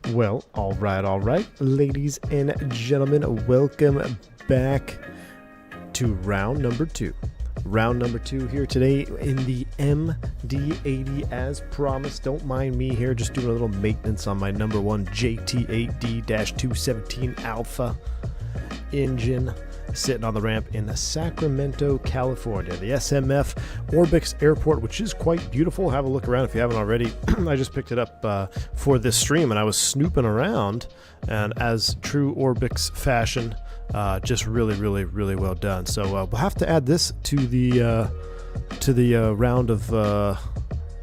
Well, all right, ladies and gentlemen, welcome back to round number two. Round number two here today in the MD-80 as promised. Don't mind me here, just doing a little maintenance on my number one JT8D-217 Alpha engine sitting on the ramp in Sacramento, California. The SMF Orbix Airport, which is quite beautiful. Have a look around if you haven't already. I just picked it up for this stream, and I was snooping around, and as true Orbix fashion, just really well done. So we'll have to add this to the round of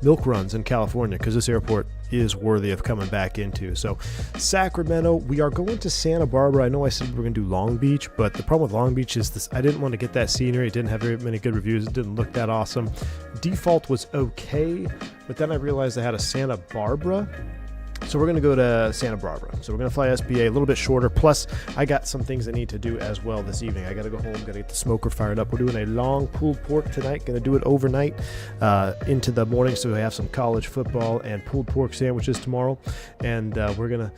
milk runs in California, because this airport is worthy of coming back into. So Sacramento, we are going to Santa Barbara. I know I said we were going to do Long Beach, but the problem with Long Beach is this: I didn't want to get that scenery. It didn't have very many good reviews. It didn't look that awesome. Default was okay, but then I realized I had a Santa Barbara. So we're going to go to Santa Barbara. So we're going to fly SBA a little bit shorter. Plus, I got some things I need to do as well this evening. I got to go home, got to get the smoker fired up. We're doing a long pulled pork tonight. Going to do it overnight into the morning, so we have some college football and pulled pork sandwiches tomorrow. And we're going to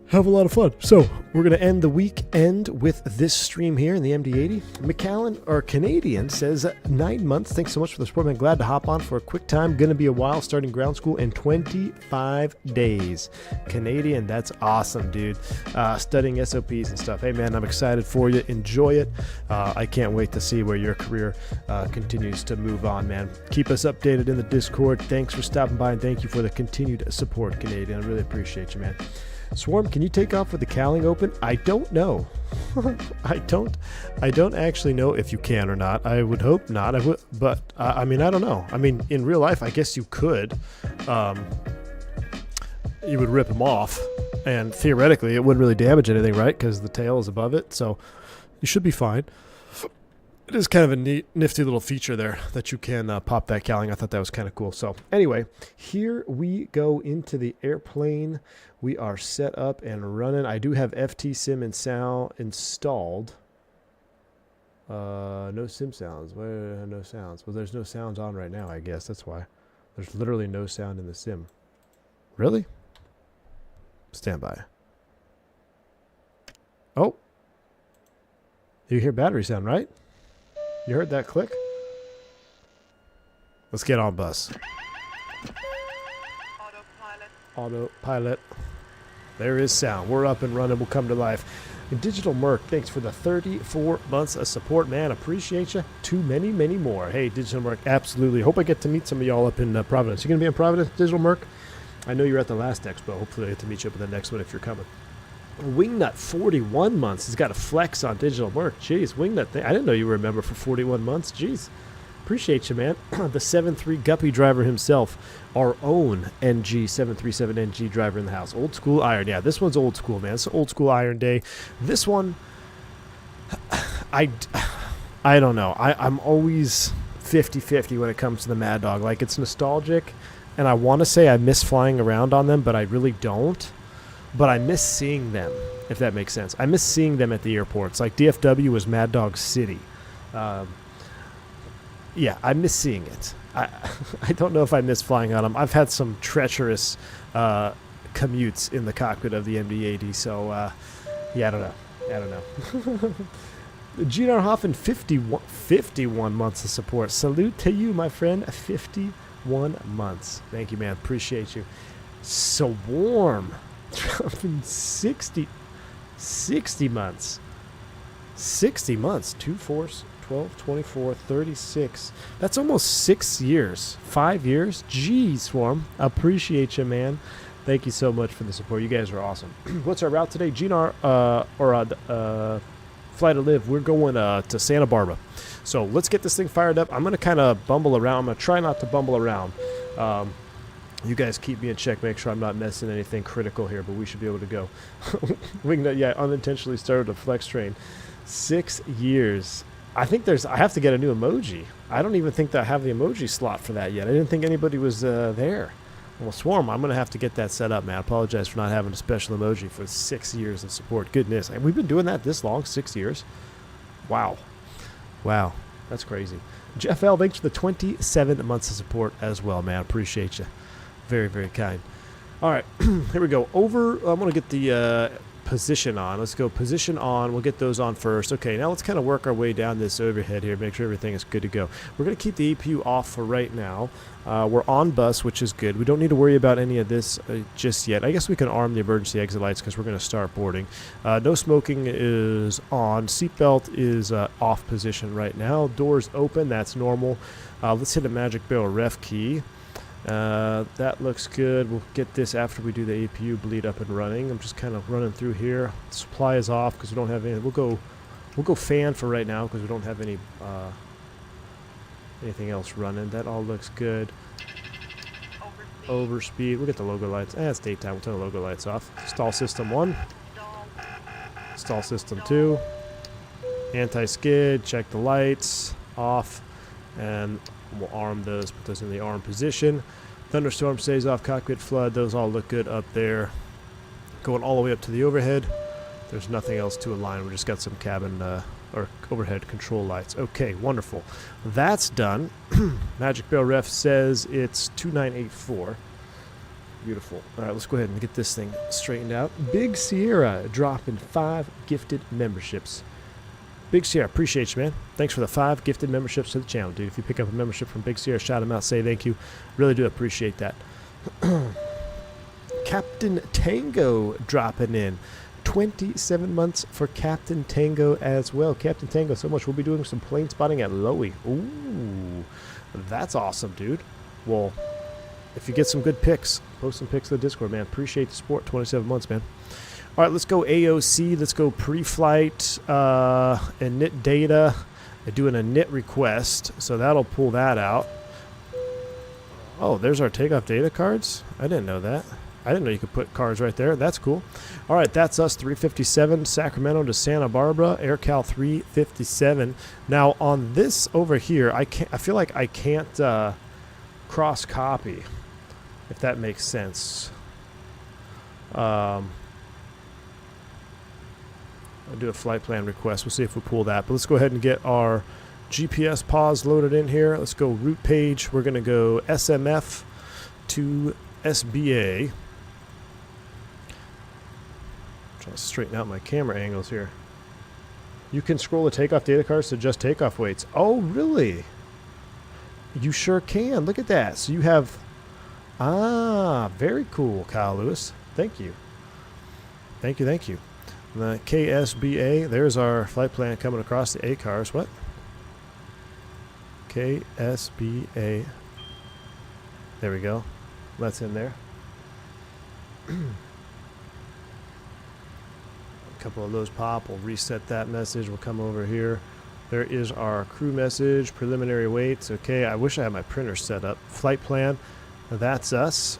have a lot of fun. So we're going to end the weekend with this stream here in the MD-80. McAllen, or Canadian, says 9 months. Thanks so much for the support, man. Glad to hop on for a quick time. Going to be a while, starting ground school in 25 days. Canadian, that's awesome, dude. Studying SOPs and stuff. Hey, man, I'm excited for you. Enjoy it. I can't wait to see where your career continues to move on, man. Keep us updated in the Discord. Thanks for stopping by, and thank you for the continued support, Canadian. I really appreciate you, man. Swarm, can you take off with the cowling open? I don't know. I don't actually know if you can or not. I would hope not. I would, but I mean, I don't know. I mean, in real life, I guess you could. You would rip them off, and theoretically, it wouldn't really damage anything, right? Because the tail is above it, so you should be fine. It is kind of a neat, nifty little feature there that you can pop that cowling. I thought that was kind of cool. So anyway, here we go into the airplane. We are set up and running. I do have FT Sim and Sound installed. No sim sounds. Where no sounds? Well, there's no sounds on right now, I guess. That's why. There's literally no sound in the sim. Really? Stand by. Oh. You hear battery sound, right? You heard that click? Let's get on bus. Autopilot. There is sound. We're up and running. We'll come to life. And Digital Merc, thanks for the 34 months of support, man. Appreciate you. Too many more. Hey, Digital Merc, absolutely. Hope I get to meet some of y'all up in Providence. You going to be in Providence, Digital Merc? I know you're at the last expo. Hopefully I get to meet you up in the next one if you're coming. Wingnut, 41 months. He's got a flex on Digital Merc. Jeez, Wingnut, I didn't know you were a member for 41 months. Jeez. Appreciate you, man. The 7.3 Guppy driver himself. Our own NG 737NG driver in the house. Old school iron. Yeah, this one's old school, man. It's old school iron day. This one, I don't know. I'm always 50-50 when it comes to the MadDog. Like, it's nostalgic, and I want to say I miss flying around on them, but I really don't. But I miss seeing them, if that makes sense. I miss seeing them at the airports. Like, DFW was MadDog City. Yeah, I miss seeing it. I don't know if I miss flying on them. I've had some treacherous commutes in the cockpit of the MD-80, so yeah, I don't know. Gina Hoffman, 51 months of support. Salute to you, my friend. 51 months. Thank you, man. Appreciate you. So warm. 60 months. 60 months. 2 force. 12, 24, 36. That's almost 6 years. 5 years? Jeez, Swarm. Appreciate you, man. Thank you so much for the support. You guys are awesome. What's our route today? GNR, Fly to Live. We're going to Santa Barbara. So let's get this thing fired up. I'm going to kind of bumble around. I'm going to try not to bumble around. You guys keep me in check. Make sure I'm not messing anything critical here, but we should be able to go. Wingnut, yeah, unintentionally started a flex train. 6 years. I have to get a new emoji. I don't even think that I have the emoji slot for that yet. I didn't think anybody was there. Well, Swarm, I'm going to have to get that set up, man. I apologize for not having a special emoji for 6 years of support. Goodness. And we've been doing that this long, 6 years. Wow. That's crazy. Jeff L., thanks for the 27 months of support as well, man. Appreciate you. Very, very kind. All right, here we go. Over, I'm going to get the position on. Let's go position on. We'll get those on first. Okay, now let's kind of work our way down this overhead here, make sure everything is good to go. We're going to keep the APU off for right now. We're on bus, which is good. We don't need to worry about any of this just yet. I guess we can arm the emergency exit lights because we're going to start boarding. No smoking is on. Seatbelt is off position right now. Doors open. That's normal. Let's hit a magic barrel ref key. That looks good. We'll get this after we do the APU bleed up and running. I'm just kind of running through here. Supply is off because we don't have any. We'll go fan for right now because we don't have any anything else running. That all looks good. Overspeed. We'll get the logo lights. It's daytime. We'll turn the logo lights off. Stall system 1. Stall system 2. Anti-skid. Check the lights. Off. And we'll arm those. Put those in the arm position. Thunderstorm stays off. Cockpit flood. Those all look good up there. Going all the way up to the overhead. There's nothing else to align. We just got some cabin or overhead control lights. Okay, wonderful. That's done. Magic Barrel Ref says it's 2984. Beautiful. All right, let's go ahead and get this thing straightened out. Big Sierra dropping 5 gifted memberships. Big Sierra, appreciate you, man. Thanks for the 5 gifted memberships to the channel, dude. If you pick up a membership from Big Sierra, shout them out, say thank you. Really do appreciate that. Captain Tango dropping in. 27 months for Captain Tango as well. Captain Tango, so much. We'll be doing some plane spotting at Lowy. Ooh, that's awesome, dude. Well, if you get some good pics, post some pics to the Discord, man. Appreciate the support. 27 months, man. All right, let's go AOC. Let's go pre-flight init data. Doing a init request, so that'll pull that out. Oh, there's our takeoff data cards. I didn't know that. I didn't know you could put cards right there. That's cool. All right, that's us 357 Sacramento to Santa Barbara, AirCal 357. Now on this over here, I feel like I can't cross copy, if that makes sense. I'll do a flight plan request. We'll see if we pull that. But let's go ahead and get our GPS pause loaded in here. Let's go route page. We're going to go SMF to SBA. Trying to straighten out my camera angles here. You can scroll the takeoff data cards to just takeoff weights. Oh, really? You sure can. Look at that. So you have... very cool, Kyle Lewis. Thank you. Thank you, thank you. The KSBA, there's our flight plan coming across the A cars. What? KSBA. There we go. That's in there. A couple of those pop. We'll reset that message. We'll come over here. There is our crew message, preliminary weights. Okay, I wish I had my printer set up. Flight plan. That's us.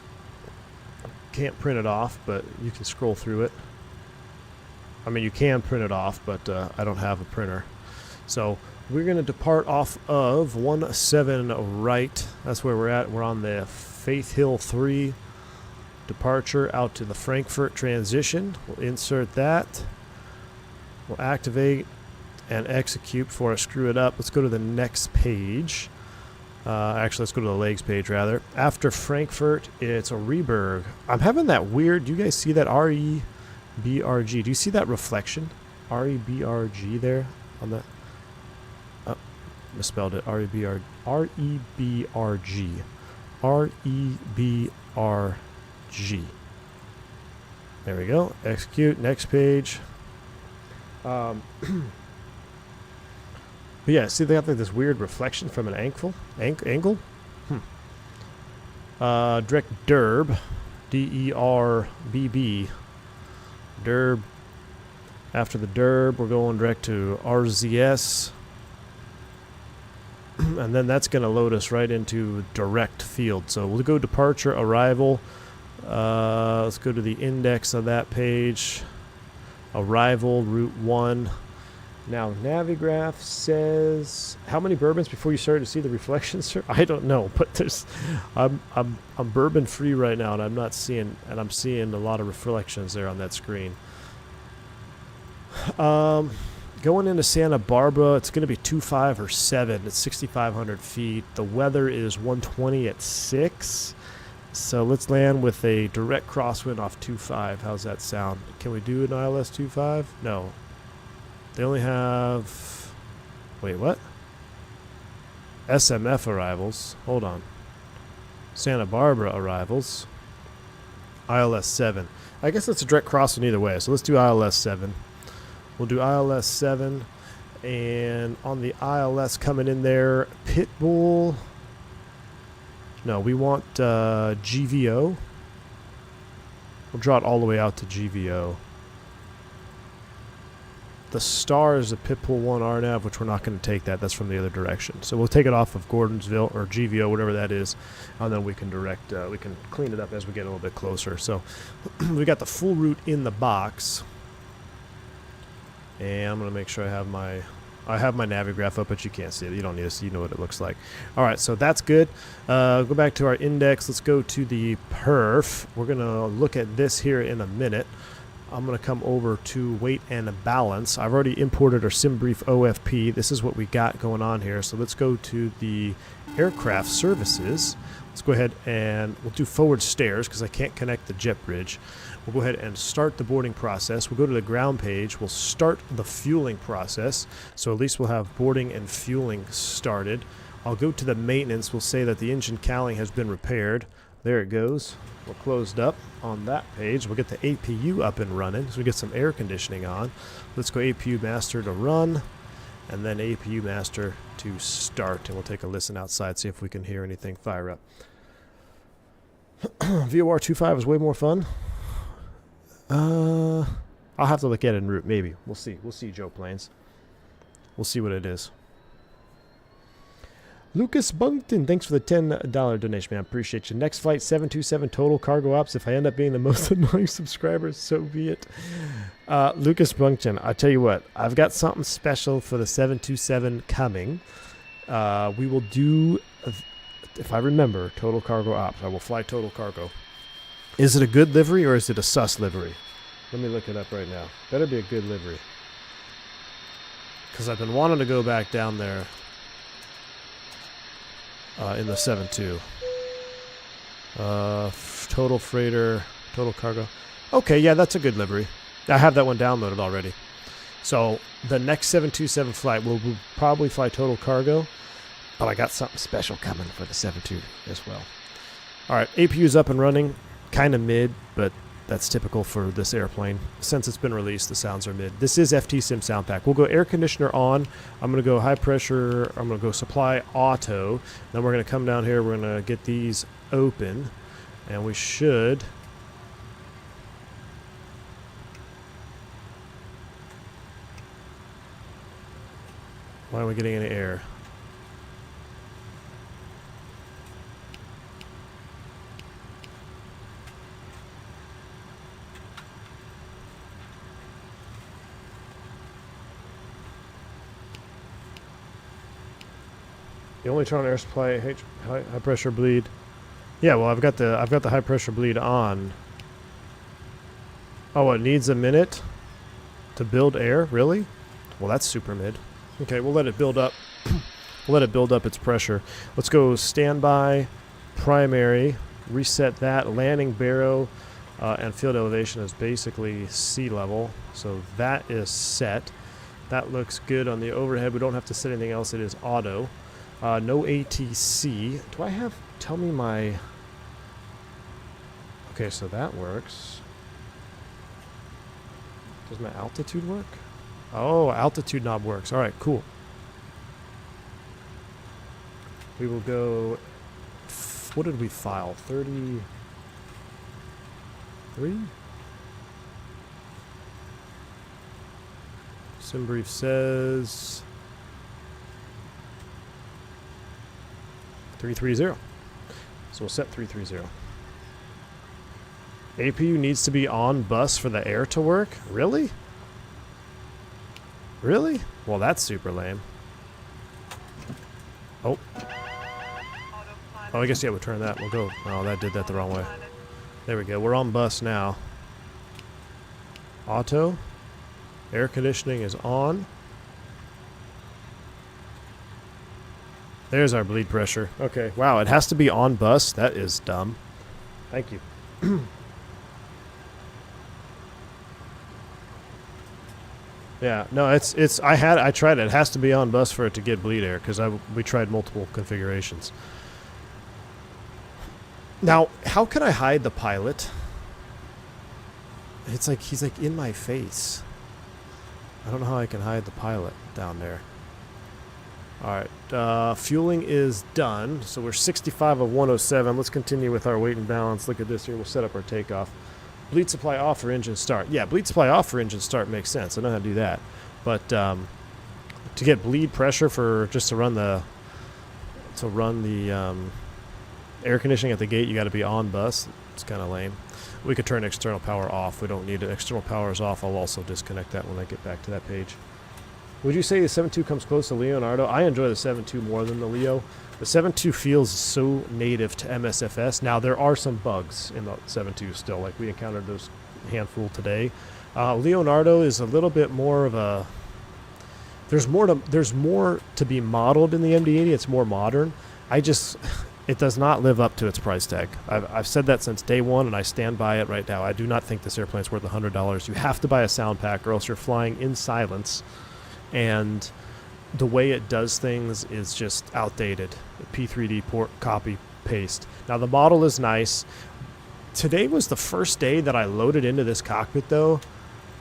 Can't print it off, but you can scroll through it. I mean, you can print it off, but I don't have a printer. So we're going to depart off of 17 right. That's where we're at. We're on the Faith Hill 3 departure out to the Frankfurt transition. We'll insert that. We'll activate and execute before I screw it up. Let's go to the next page. Actually, let's go to the legs page, rather. After Frankfurt, it's a Reberg. I'm having that weird... Do you guys see that REBRG? Do you see that reflection? REBRG there on the... Oh, misspelled it. REBRG. REBRG. There we go. Execute. Next page. But yeah, see they have like this weird reflection from an angle. Direct derb, DERBB. Derb. After the derb, we're going direct to RZS, and then that's going to load us right into direct field. So we'll go departure, arrival. Let's go to the index of that page. Arrival, route 1. Now, Navigraph says, how many bourbons before you started to see the reflections, sir? I don't know, but there's, I'm bourbon free right now, and I'm not seeing, and I'm seeing a lot of reflections there on that screen. Going into Santa Barbara, it's going to be 25 or 7. It's 6,500 feet. The weather is 120 at 6. So let's land with a direct crosswind off 2.5. How's that sound? Can we do an ILS 2.5? No. They only have... Wait, what? SMF arrivals. Hold on. Santa Barbara arrivals. ILS 7. I guess that's a direct crosswind either way. So let's do ILS 7. We'll do ILS 7. And on the ILS coming in there, Pitbull... No, we want GVO. We'll draw it all the way out to GVO. The star is a Pitbull 1 RNAV, which we're not going to take that. That's from the other direction. So we'll take it off of Gordonsville or GVO, whatever that is, and then we can direct. We can clean it up as we get a little bit closer. So we got the full route in the box, and I'm going to make sure I have my Navigraph up, but you can't see it. You don't need to see. You know what it looks like. All right, so that's good. Go back to our index. Let's go to the perf. We're going to look at this here in a minute. I'm going to come over to weight and balance. I've already imported our SimBrief OFP. This is what we got going on here. So let's go to the aircraft services. Let's go ahead and we'll do forward stairs because I can't connect the jet bridge. We'll go ahead and start the boarding process. We'll go to the ground page. We'll start the fueling process. So at least we'll have boarding and fueling started. I'll go to the maintenance. We'll say that the engine cowling has been repaired. There it goes. We're closed up on that page. We'll get the APU up and running. So we get some air conditioning on. Let's go APU master to run and then APU master to start. And we'll take a listen outside, see if we can hear anything fire up. VOR 2.5 is way more fun. I'll have to look at it en route, maybe. We'll see. We'll see, Joe Planes. We'll see what it is. Lucas Bunkton, thanks for the $10 donation, man. I appreciate you. Next flight, 727 total cargo ops. If I end up being the most annoying subscriber, so be it. Lucas Bunkton, I tell you what, I've got something special for the 727 coming. We will do, if I remember, total cargo ops. I will fly total cargo. Is it a good livery or is it a sus livery? Let me look it up right now. Better be a good livery. Because I've been wanting to go back down there in the 7.2. Total freighter, total cargo. Okay, yeah, that's a good livery. I have that one downloaded already. So the next 727 flight will probably fly total cargo, but I got something special coming for the 7.2 as well. All right, APU's up and running. Kind of mid, but that's typical for this airplane. Since it's been released, the sounds are mid. This is FT Sim Sound Pack. We'll go air conditioner on. I'm going to go high pressure. I'm going to go supply auto. Then we're going to come down here. We're going to get these open. And we should... Why aren't we getting any air? The only turn on air supply, high pressure bleed. Yeah, well, I've got the high pressure bleed on. Oh, it needs a minute to build air, really? Well, that's super mid. Okay, we'll let it build up. We'll let it build up its pressure. Let's go standby, primary, reset that. Landing barrow and field elevation is basically sea level, so that is set. That looks good on the overhead. We don't have to set anything else. It is auto. No ATC. Do I have... Tell me my... Okay, so that works. Does my altitude work? Oh, altitude knob works. All right, cool. We will go... What did we file? 33? SimBrief says... 330. So we'll set 330. APU needs to be on bus for the air to work? Really? Really? Well, that's super lame. Oh. Oh, I guess, yeah, we'll turn that. We'll go. Oh, that did that the wrong way. There we go. We're on bus now. Auto. Air conditioning is on. There's our bleed pressure. Okay. Wow, it has to be on bus. That is dumb. Thank you. Yeah, no, it's I tried it. It has to be on bus for it to get bleed air because we tried multiple configurations. Now, how can I hide the pilot? It's like he's like in my face. I don't know how I can hide the pilot down there. Alright, fueling is done. So we're 65 of 107. Let's continue with our weight and balance. Look at this here. We'll set up our takeoff. Bleed supply off for engine start. Yeah, bleed supply off for engine start makes sense. I know how to do that. But to get bleed pressure for just to run the air conditioning at the gate, you got to be on bus. It's kind of lame. We could turn external power off. We don't need it. External power is off. I'll also disconnect that when I get back to that page. Would you say the 7.2 comes close to Leonardo? I enjoy the 7.2 more than the Leo. The 7.2 feels so native to MSFS. Now, there are some bugs in the 7.2 still. Like, we encountered those handful today. Leonardo is a little bit more of a... There's more to be modeled in the MD-80. It's more modern. It does not live up to its price tag. I've said that since day one, and I stand by it right now. I do not think this airplane's worth $100. You have to buy a sound pack, or else you're flying in silence. And the way it does things is just outdated. P3D port, copy, paste. Now, the model is nice. Today was the first day that I loaded into this cockpit, though,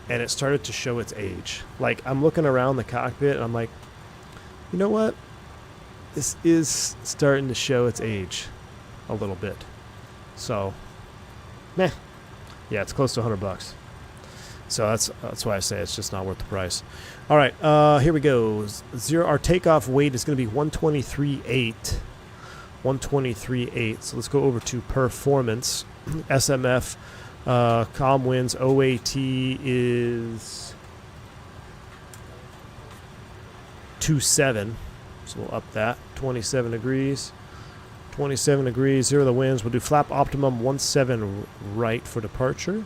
and it started to show its age. Like, I'm looking around the cockpit, and I'm like, you know what? This is starting to show its age a little bit. So, meh. Yeah, it's close to $100. So that's why I say it's just not worth the price. All right, here we go. Our takeoff weight is going to be 123.8. 123.8. So let's go over to performance. SMF, comm wins. OAT is 2.7. So we'll up that. 27 degrees. 27 degrees, 0 the winds. We'll do flap optimum 17 right for departure.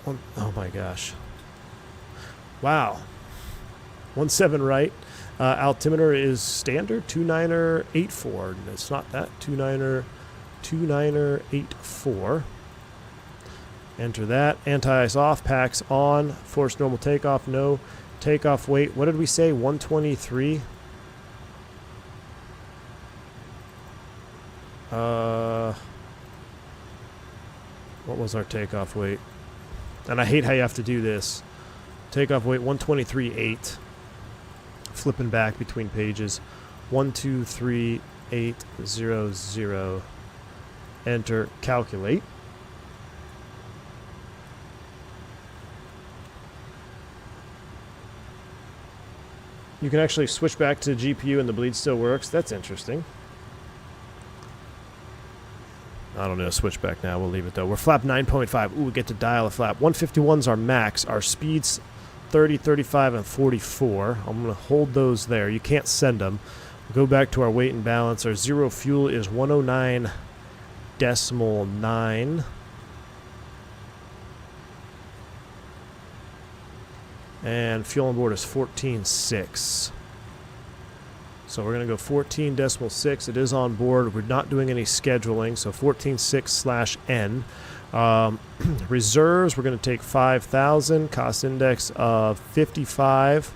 Oh my gosh. Wow. 17 right. Altimeter is standard 29er84. It's not that. 29er84. Enter that. Anti-ice off. Packs on. Force normal takeoff. No. Takeoff weight. What did we say? 123. What was our takeoff weight? And I hate how you have to do this. Takeoff weight 123.8. Flipping back between pages. 123.800. Enter. Calculate. You can actually switch back to GPU and the bleed still works. That's interesting. I don't know, switch back now. We'll leave it though. We're flap 9.5. Ooh, we get to dial a flap. 151's our max. Our speeds 30, 35, and 44. I'm going to hold those there. You can't send them. We'll go back to our weight and balance. Our zero fuel is 109.9. And fuel on board is 14.6. So we're going to go 14.6. It is on board. We're not doing any scheduling, so 14.6/N. Reserves, we're going to take 5,000. Cost index of 55.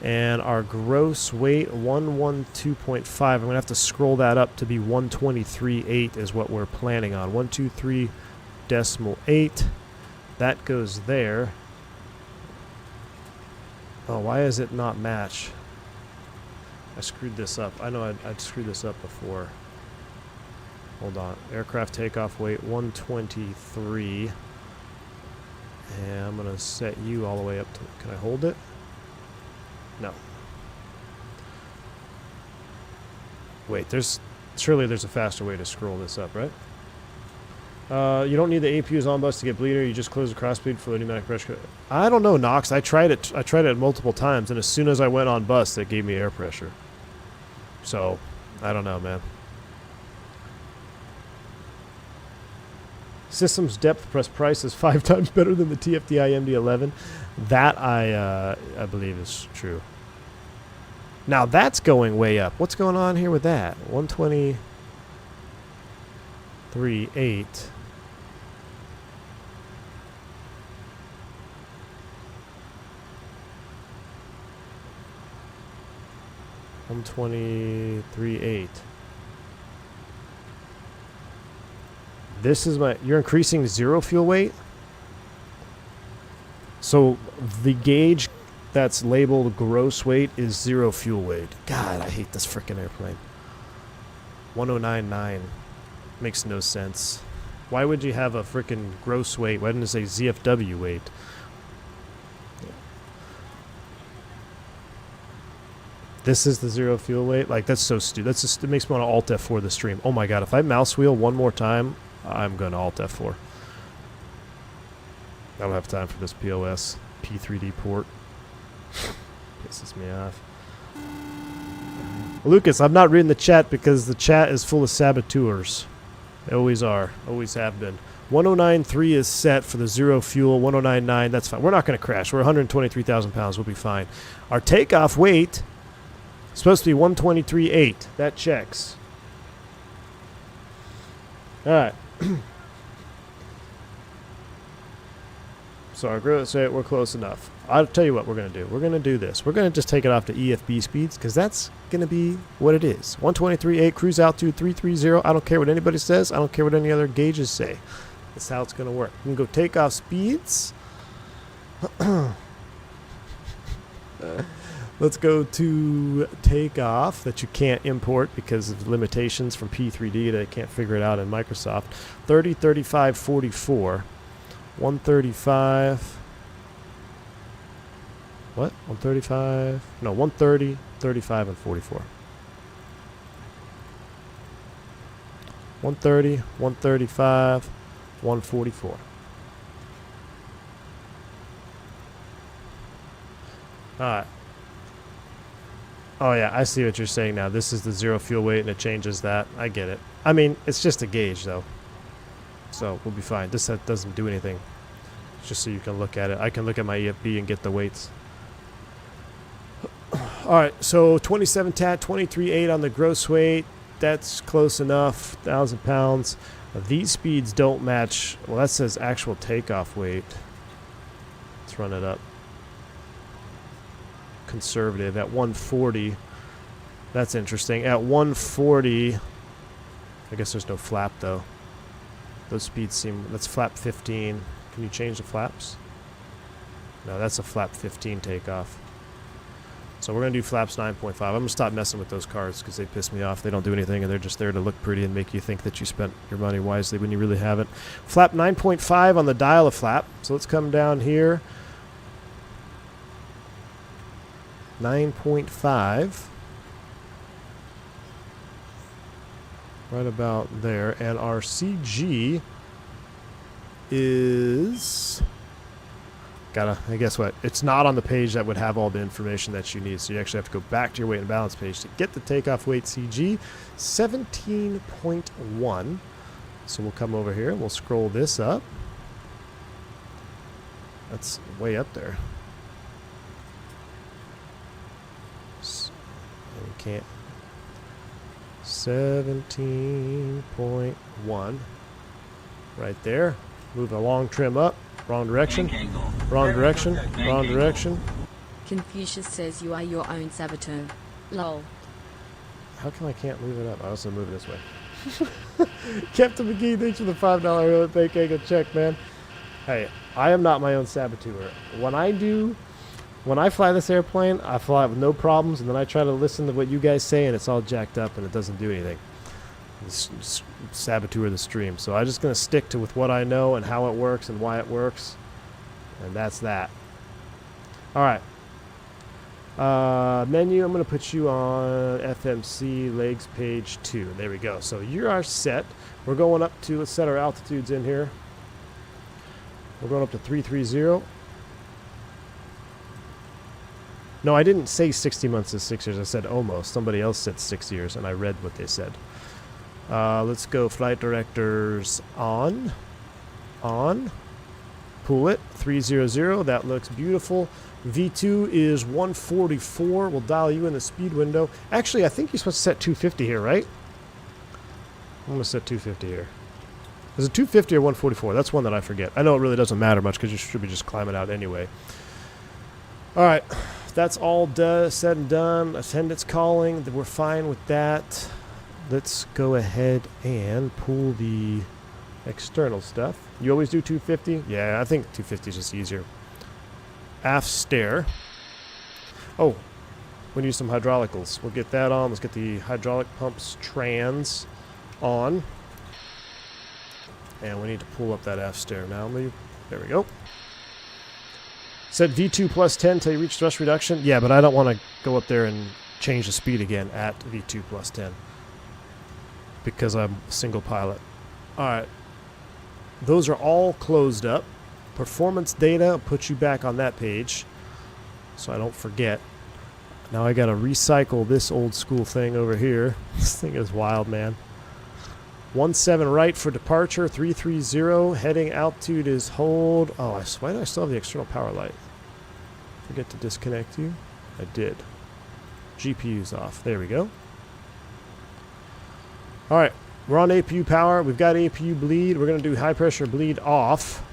And our gross weight, 112.5. I'm going to have to scroll that up to be 123.8 is what we're planning on. 123.8. That goes there. Oh, why is it not match? I screwed this up. I know I'd screwed this up before. Hold on. Aircraft takeoff weight 123. And I'm going to set you all the way up to... Can I hold it? No. Wait, surely there's a faster way to scroll this up, right? You don't need the APUs on bus to get bleeder. You just close the crossbleed for the pneumatic pressure. I don't know, Knox. I tried it multiple times, and as soon as I went on bus, it gave me air pressure. So, I don't know, man. Systems depth plus price is 5 times better than the TFDI MD-11. That I believe is true. Now that's going way up. What's going on here with that? 120. 123.8. This is my, you're increasing zero fuel weight. So the gauge that's labeled gross weight is zero fuel weight. God, I hate this freaking airplane. 1099 makes no sense. Why would you have a freaking gross weight? Why didn't it say ZFW weight? This is the zero fuel weight? Like, that's so stupid. That's just, it makes me want to Alt F4 the stream. Oh my god, if I mouse wheel one more time, I'm going to Alt F4. I don't have time for this POS. P3D port. Pisses me off. Lucas, I'm not reading the chat because the chat is full of saboteurs. They always are. Always have been. 1093 is set for the zero fuel. 1099, that's fine. We're not going to crash. We're 123,000 pounds. We'll be fine. Our takeoff weight is supposed to be 123.8. That checks. All right. So our gross rate, we're close enough. I'll tell you what we're going to do. We're going to do this. We're going to just take it off to EFB speeds because that's going to be what it is. 123.8, cruise altitude 330. I don't care what anybody says. I don't care what any other gauges say. That's how it's going to work. We can go takeoff speeds. Let's go to takeoff that you can't import because of limitations from P3D. They can't figure it out in Microsoft. 30, 35, 44. 135. What? 135? No, 130, 35, and 44. 130, 135, 144. Alright. Oh yeah, I see what you're saying now. This is the zero fuel weight and it changes that. I get it. I mean, it's just a gauge though. So we'll be fine. This set doesn't do anything. It's just so you can look at it. I can look at my EFB and get the weights. Alright, so 27 tat, 23.8 on the gross weight. That's close enough. 1,000 pounds. These speeds don't match. Well, that says actual takeoff weight. Let's run it up. Conservative at 140. That's interesting. At 140, I guess there's no flap though. Those speeds seem, that's flap 15. Can you change the flaps? No, that's a flap 15 takeoff. So we're going to do flaps 9.5. I'm going to stop messing with those cards because they piss me off. They don't do anything and they're just there to look pretty and make you think that you spent your money wisely when you really haven't. Flap 9.5 on the dial of flap. So let's come down here. 9.5. Right about there. And our CG is... guess what? It's not on the page that would have all the information that you need. So you actually have to go back to your weight and balance page to get the takeoff weight CG. 17.1. So we'll come over here and we'll scroll this up. That's way up there. And we can't. 17.1. Right there. Move the long trim up. Wrong direction. Wrong direction. Wrong direction. Confucius says you are your own saboteur. Lol. How come I can't move it up? I also move it this way. Captain McGee, thanks for the $5 thank angle check, man. Hey, I am not my own saboteur. When I fly this airplane, I fly with no problems, and then I try to listen to what you guys say, and it's all jacked up, and it doesn't do anything. It's saboteur the stream. So I'm just going to stick to with what I know and how it works and why it works. And that's that. Alright. Menu, I'm going to put you on FMC legs page 2. There we go. So you are set. We're going up to, let's set our altitudes in here. We're going up to 330. No, I didn't say 60 months is 6 years. I said almost. Somebody else said 6 years, and I read what they said. Let's go flight directors on. Pull it. 300. That looks beautiful. V2 is 144. We'll dial you in the speed window. Actually, I think you're supposed to set 250 here, right? I'm going to set 250 here. Is it 250 or 144? That's one that I forget. I know it really doesn't matter much because you should be just climbing out anyway. All right. That's all said and done. Attendance calling. We're fine with that. Let's go ahead and pull the external stuff. You always do 250? Yeah, I think 250 is just easier. Aft stair. Oh, we need some hydraulicals. We'll get that on. Let's get the hydraulic pumps trans on. And we need to pull up that aft stair now. There we go. Set V2 plus 10 till you reach thrust reduction. Yeah, but I don't want to go up there and change the speed again at V2 plus 10. Because I'm single pilot. Alright. Those are all closed up. Performance data, I'll put you back on that page. So I don't forget. Now I gotta recycle this old school thing over here. This thing is wild, man. 17 right for departure, 330. Heading altitude is hold. Oh, why do I still have the external power light? Forget to disconnect you. I did. GPU's off. There we go. Alright, we're on APU power. We've got APU bleed. We're going to do high pressure bleed off.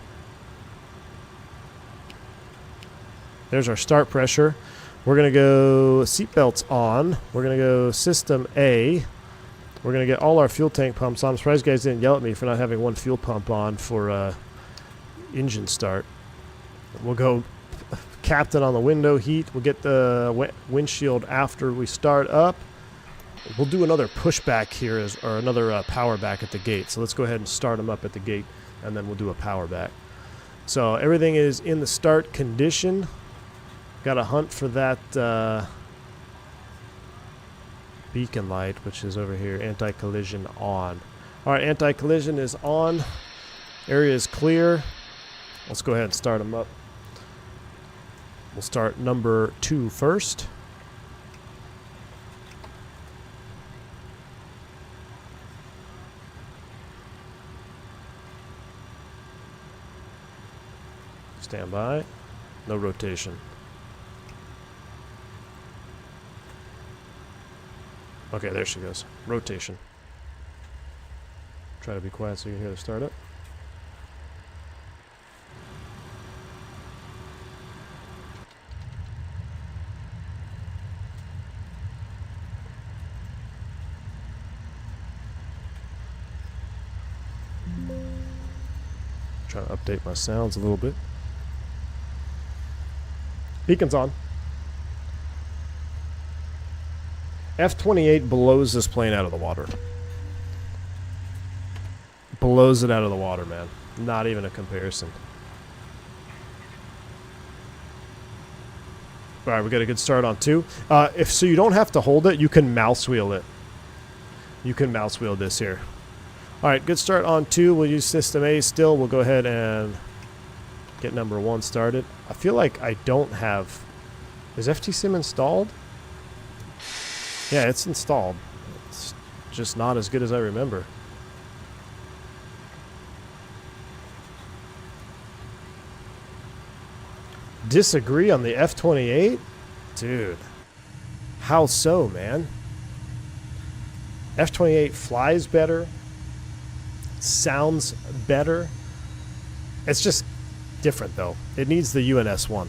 There's our start pressure. We're going to go seatbelts on. We're going to go system A. We're going to get all our fuel tank pumps on. I'm surprised you guys didn't yell at me for not having one fuel pump on for engine start. We'll go Captain on the window heat. We'll get the windshield after we start up. We'll do another pushback here, or another power back at the gate. So let's go ahead and start them up at the gate, and then we'll do a power back. So everything is in the start condition. Got to hunt for that beacon light, which is over here. Anti-collision on. All right, anti-collision is on. Area is clear. Let's go ahead and start them up. We'll start number 2 first. Stand by. No rotation. Okay, there she goes. Rotation. Try to be quiet so you can hear the startup. Trying to update my sounds a little bit. Beacon's on. F-28 blows this plane out of the water. Blows it out of the water, man. Not even a comparison. Alright, we got a good start on 2. If so, you don't have to hold it. You can mouse wheel it. You can mouse wheel this here. Alright, good start on 2. We'll use System A still. We'll go ahead and get number 1 started. I feel like I don't have... Is FTSIM installed? Yeah, it's installed. It's just not as good as I remember. Disagree on the F-28? Dude. How so, man? F-28 flies better. Sounds better. It's just different, though. It needs the UNS-1.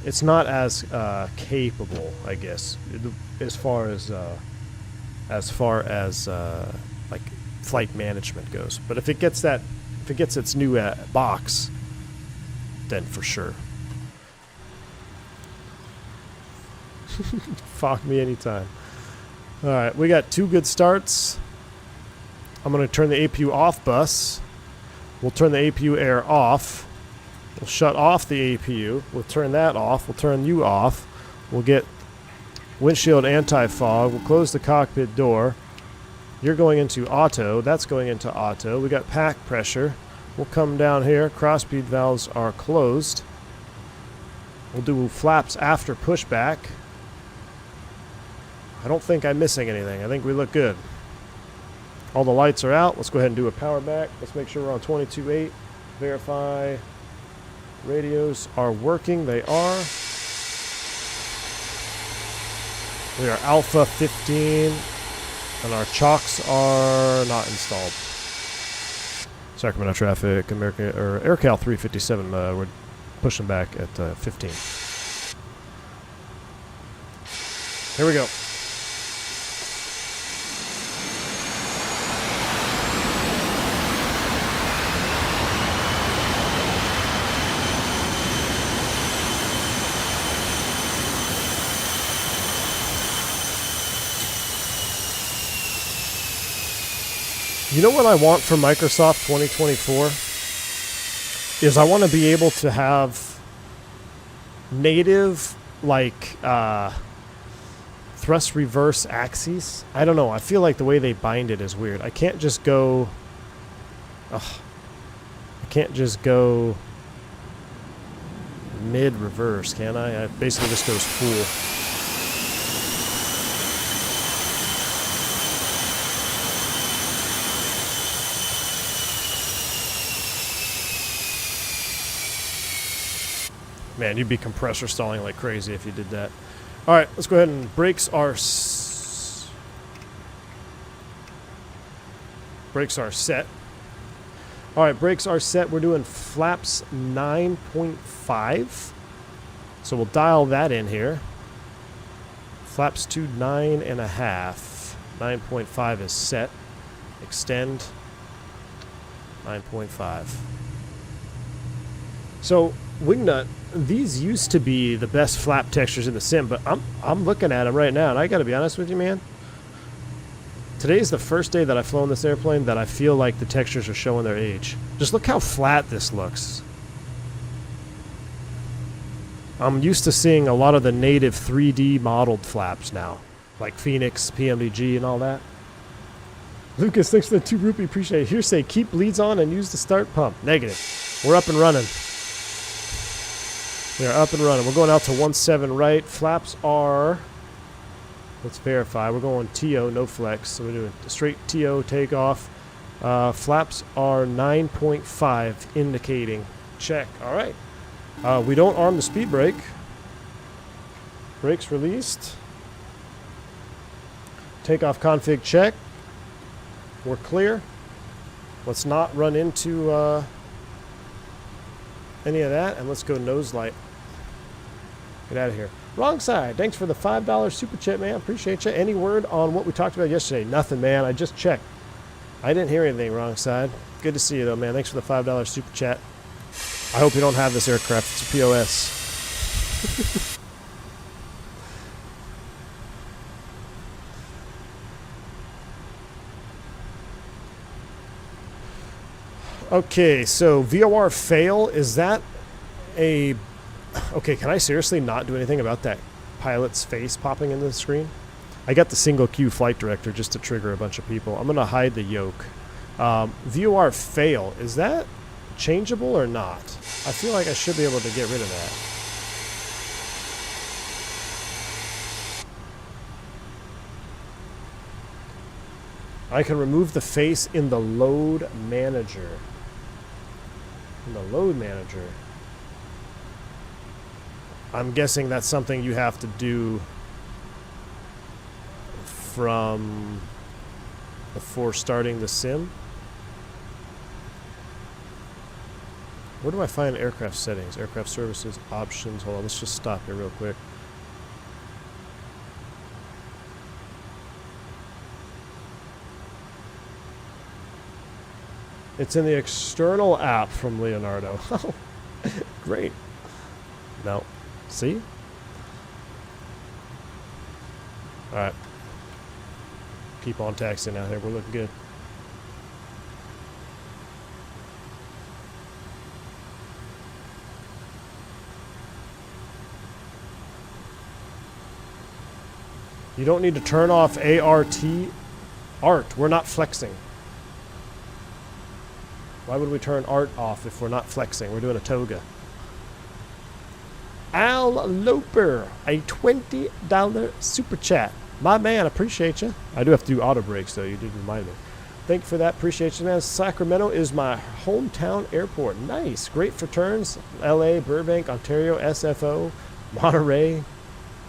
It's not as capable, I guess, as far as like flight management goes. But if it gets its new box, then for sure. Fuck me anytime. All right, we got 2 good starts. I'm going to turn the APU off bus. We'll turn the APU air off. We'll shut off the APU. We'll turn that off. We'll turn you off. We'll get windshield anti-fog. We'll close the cockpit door. You're going into auto. That's going into auto. We got pack pressure. We'll come down here. Cross-speed valves are closed. We'll do flaps after pushback. I don't think I'm missing anything. I think we look good. All the lights are out. Let's go ahead and do a power back. Let's make sure we're on 22.8. Verify radios are working. They are. We are Alpha 15. And our chocks are not installed. Sacramento traffic, American or AirCal 357. We're pushing back at 15. Here we go. You know what I want for Microsoft 2024 is I want to be able to have native like thrust reverse axes. I don't know. I feel like the way they bind it is weird. I can't just go. I can't just go mid reverse, can I? It basically just goes full. Man, you'd be compressor stalling like crazy if you did that. All right, let's go ahead and brakes are set. All right, brakes are set. We're doing flaps 9.5. So we'll dial that in here. Flaps to 9.5. 9.5 is set. Extend 9.5. So Wingnut, these used to be the best flap textures in the sim, but I'm looking at them right now, and I got to be honest with you, man. Today's the first day that I've flown this airplane that I feel like the textures are showing their age. Just look how flat this looks. I'm used to seeing a lot of the native 3D modeled flaps now, like Fenix, PMDG, and all that. Lucas, thanks for the 2 rupee. Appreciate it. Here, say keep leads on and use the start pump. Negative. We're up and running. We are up and running. We're going out to 17 right. Flaps are, let's verify. We're going TO, no flex. So we're doing straight TO takeoff. Flaps are 9.5, indicating check. All right. We don't arm the speed brake. Brakes released. Takeoff config check. We're clear. Let's not run into any of that, and let's go nose light. Get out of here. Wrong side. Thanks for the $5 super chat, man. Appreciate you. Any word on what we talked about yesterday? Nothing, man. I just checked. I didn't hear anything. Wrong side. Good to see you, though, man. Thanks for the $5 super chat. I hope you don't have this aircraft. It's a POS. Okay, so VOR fail. Is that a... Okay, can I seriously not do anything about that pilot's face popping in the screen? I got the single queue flight director just to trigger a bunch of people. I'm going to hide the yoke. VOR fail. Is that changeable or not? I feel like I should be able to get rid of that. I can remove the face in the load manager. In the load manager. I'm guessing that's something you have to do from before starting the sim. Where do I find aircraft settings? Aircraft services, options. Hold on, let's just stop here real quick. It's in the external app from Leonardo. Great. No. See? Alright. Keep on taxiing out here. We're looking good. You don't need to turn off ART. We're not flexing. Why would we turn ART off if we're not flexing? We're doing a Toga. Al Loper, a $20 super chat. My man, appreciate you. I do have to do auto brakes, though. You did remind me. Thank you for that. Appreciate you, man. Sacramento is my hometown airport. Nice. Great for turns. LA, Burbank, Ontario, SFO, Monterey,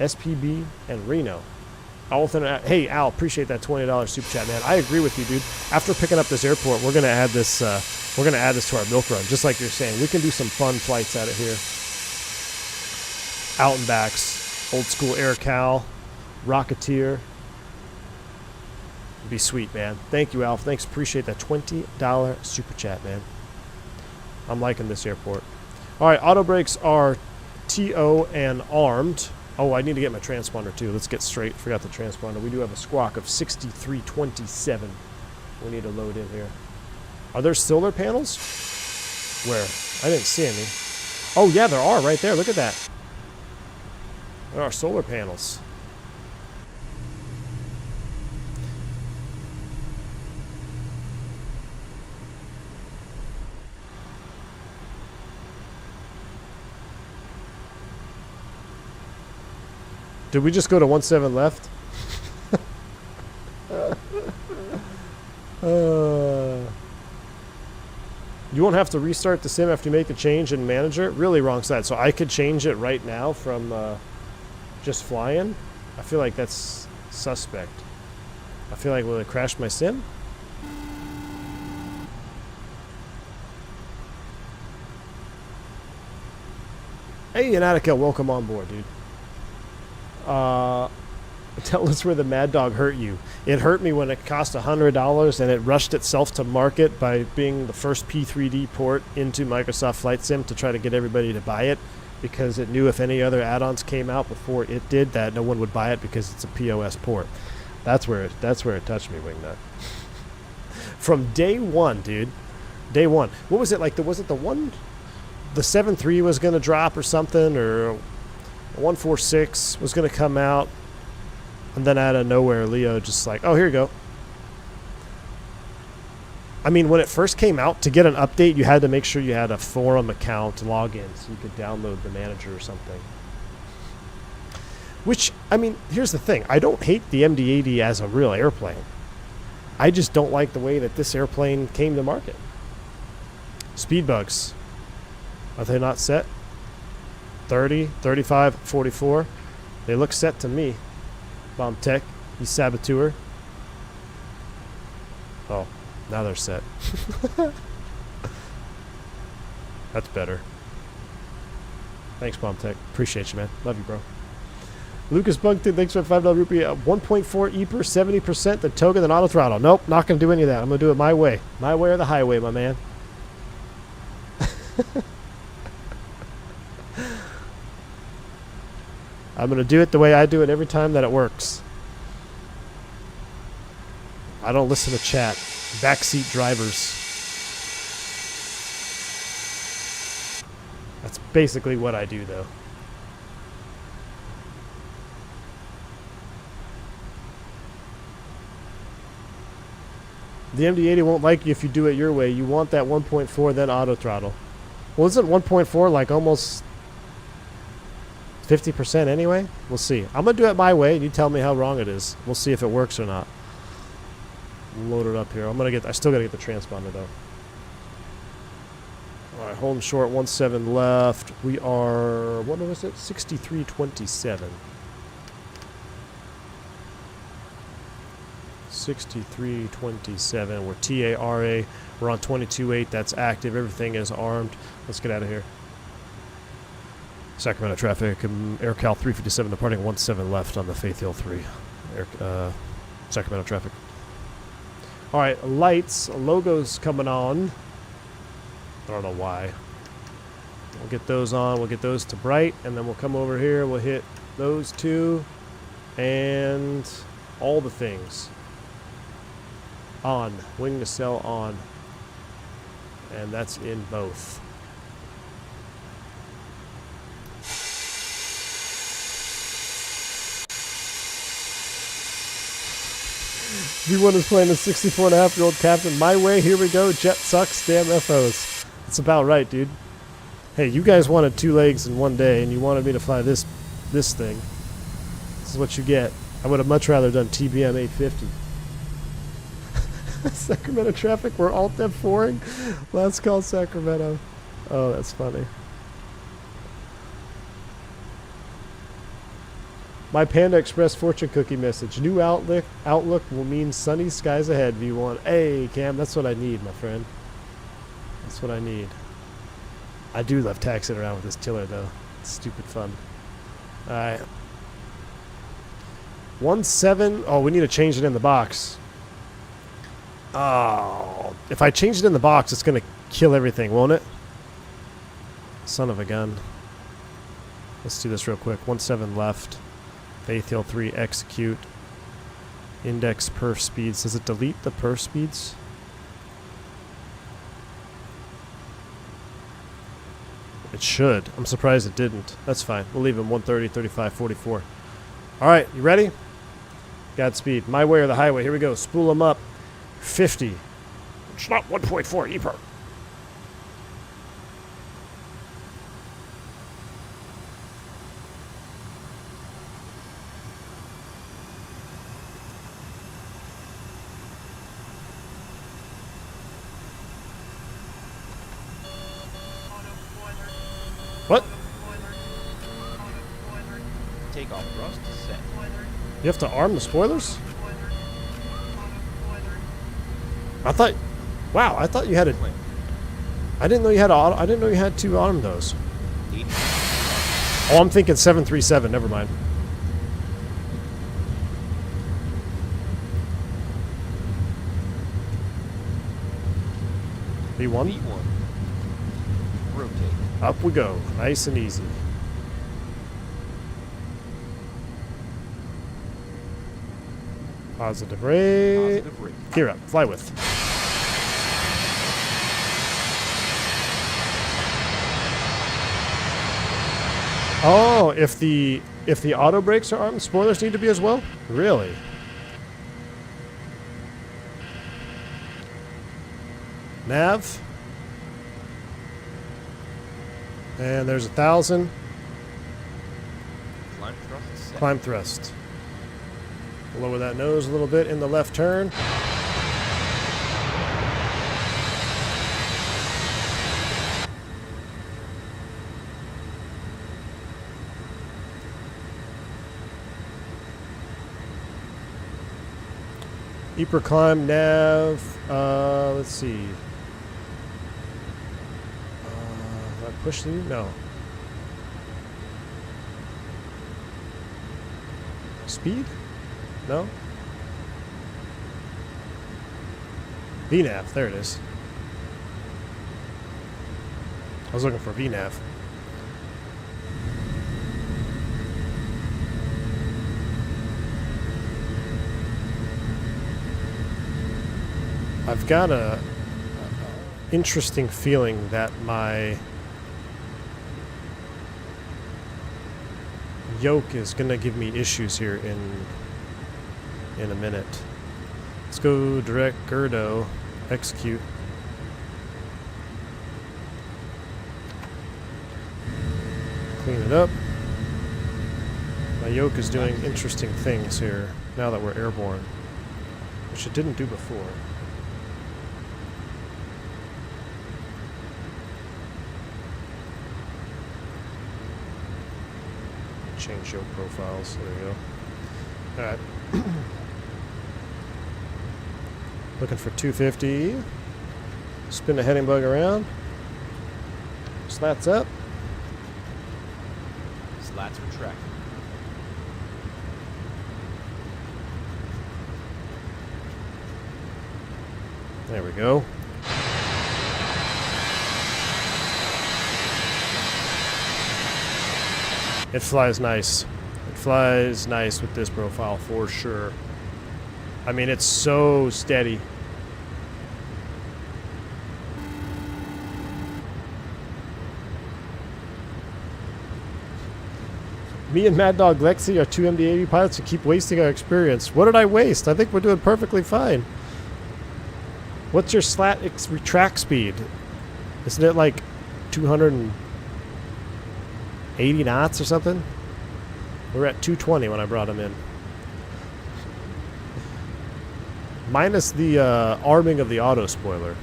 SPB, and Reno. Hey, Al, appreciate that $20 super chat, man. I agree with you, dude. After picking up this airport, we're gonna add this. We're gonna add this to our milk run, just like you're saying. We can do some fun flights out of here. Out and backs, old school Air Cal, Rocketeer. It'd be sweet, man. Thank you, Alf. Thanks, appreciate that $20 super chat, man. I'm liking this airport. All right, auto brakes are TO and armed. Oh, I need to get my transponder too. Let's get straight. Forgot the transponder. We do have a squawk of 6327. We need to load in here. Are there solar panels? Where? I didn't see any. Oh, yeah, there are right there. Look at that. There are solar panels. Did we just go to 17 left? You won't have to restart the sim after you make the change in manager. Really wrong side. So I could change it right now from just flying. I feel like that's suspect. I feel like, will it crash my sim? Hey, Anatica, welcome on board, dude. Tell us where the MadDog hurt you. It hurt me when it cost $100 and it rushed itself to market by being the first P3D port into Microsoft Flight Sim to try to get everybody to buy it, because it knew if any other add-ons came out before it did that no one would buy it because it's a POS port. That's where it touched me, Wingnut. From day one, dude. Day one. What was it like? Was it the 7.3 was going to drop or something, or 146 was going to come out, and then out of nowhere, Leo just like, oh, here you go. I mean, when it first came out, to get an update, you had to make sure you had a forum account login so you could download the manager or something. Which, I mean, here's the thing. I don't hate the MD-80 as a real airplane. I just don't like the way that this airplane came to market. Speed bugs. Are they not set? 30, 35, 44. They look set to me. Bomb Tech, you saboteur. Oh, now they're set. That's better. Thanks, Bomb Tech. Appreciate you, man. Love you, bro. Lucas Bunkton, thanks for $5 rupee. 1.4 EPR, 70%. The Toga, then auto throttle. Nope, not going to do any of that. I'm going to do it my way. My way or the highway, my man. I'm going to do it the way I do it every time that it works. I don't listen to chat. Backseat drivers. That's basically what I do, though. The MD-80 won't like you if you do it your way. You want that 1.4, then auto throttle. Well, isn't 1.4 like almost 50% anyway? We'll see. I'm going to do it my way, and you tell me how wrong it is. We'll see if it works or not. Load it up here. I still got to get the transponder, though. All right, holding short, 17 left. We are, what was it? 6327. 6327. We're TARA. We're on 22.8. That's active. Everything is armed. Let's get out of here. Sacramento traffic. AirCal 357 departing 17 left on the Faith Hill 3. Sacramento traffic. All right, lights. Logos coming on. I don't know why. We'll get those on. We'll get those to bright, and then we'll come over here. We'll hit those two and all the things. On. Wing nacelle on. And that's in both. V1 is playing a 64.5-year-old captain. My way, here we go. Jet sucks, damn FOs. That's about right, dude. Hey, you guys wanted 2 legs in one day, and you wanted me to fly this thing. This is what you get. I would have much rather done TBM 850. Sacramento traffic, we're alt F4ing. Last call, Sacramento. Oh, that's funny. My Panda Express fortune cookie message. New outlook will mean sunny skies ahead, V1. Hey, Cam, that's what I need, my friend. That's what I need. I do love taxiing around with this tiller, though. It's stupid fun. Alright. 1.7. Oh, we need to change it in the box. Oh. If I change it in the box, it's going to kill everything, won't it? Son of a gun. Let's do this real quick. 1.7 left. Faith Hill 3, execute. Index perf speeds. Does it delete the perf speeds? It should. I'm surprised it didn't. That's fine. We'll leave him 130, 35, 44. All right, you ready? Godspeed. My way or the highway. Here we go. Spool them up. 50. It's not 1.4 EPER. What? Takeoff thrust set. You have to arm the spoilers? I thought, wow, I thought you had a, I didn't know you had I didn't know you had to arm those. Oh, I'm thinking 737, never mind. V1? V1. Rotate. Up we go, nice and easy. Positive rate. Positive rate. Gear up, fly with. Oh, if the auto brakes are armed, spoilers need to be as well? Really? Nav. And there's 1,000. Climb thrust set. Climb thrust. Lower that nose a little bit in the left turn. Deeper climb, nav. Let's see. Did I push these? No. Speed? No? VNAV, there it is. I was looking for VNAV. I've got a interesting feeling that my yoke is gonna give me issues here in a minute. Let's go direct Gerdo, execute. Clean it up. My yoke is doing interesting things here now that we're airborne, which it didn't do before. Change yoke profiles. There you go. Alright. Looking for 250. Spin the heading bug around. Slats up. Slats retract. There we go. It flies nice. It flies nice with this profile for sure. I mean, it's so steady. Me and MadDog Lexi are two MD-80 pilots who keep wasting our experience. What did I waste? I think we're doing perfectly fine. What's your slat retract speed? Isn't it like 280 knots or something? We were at 220 when I brought him in. Minus the arming of the auto spoiler.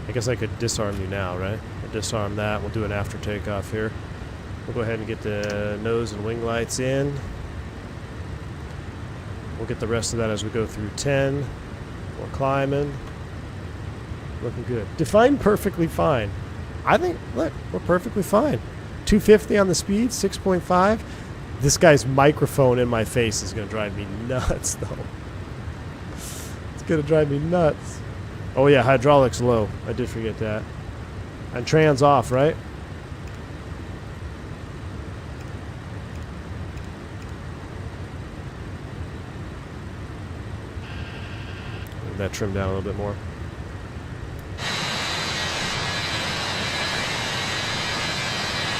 I guess I could disarm you now, right? I'll disarm that. We'll do an after takeoff here. We'll go ahead and get the nose and wing lights in. We'll get the rest of that as we go through 10. We're climbing. Looking good. Defined perfectly fine. I think, look, we're perfectly fine. 250 on the speed, 6.5. This guy's microphone in my face is going to drive me nuts, though. It's going to drive me nuts. Oh, yeah, hydraulics low. I did forget that. And trans off, right? Move that trim down a little bit more.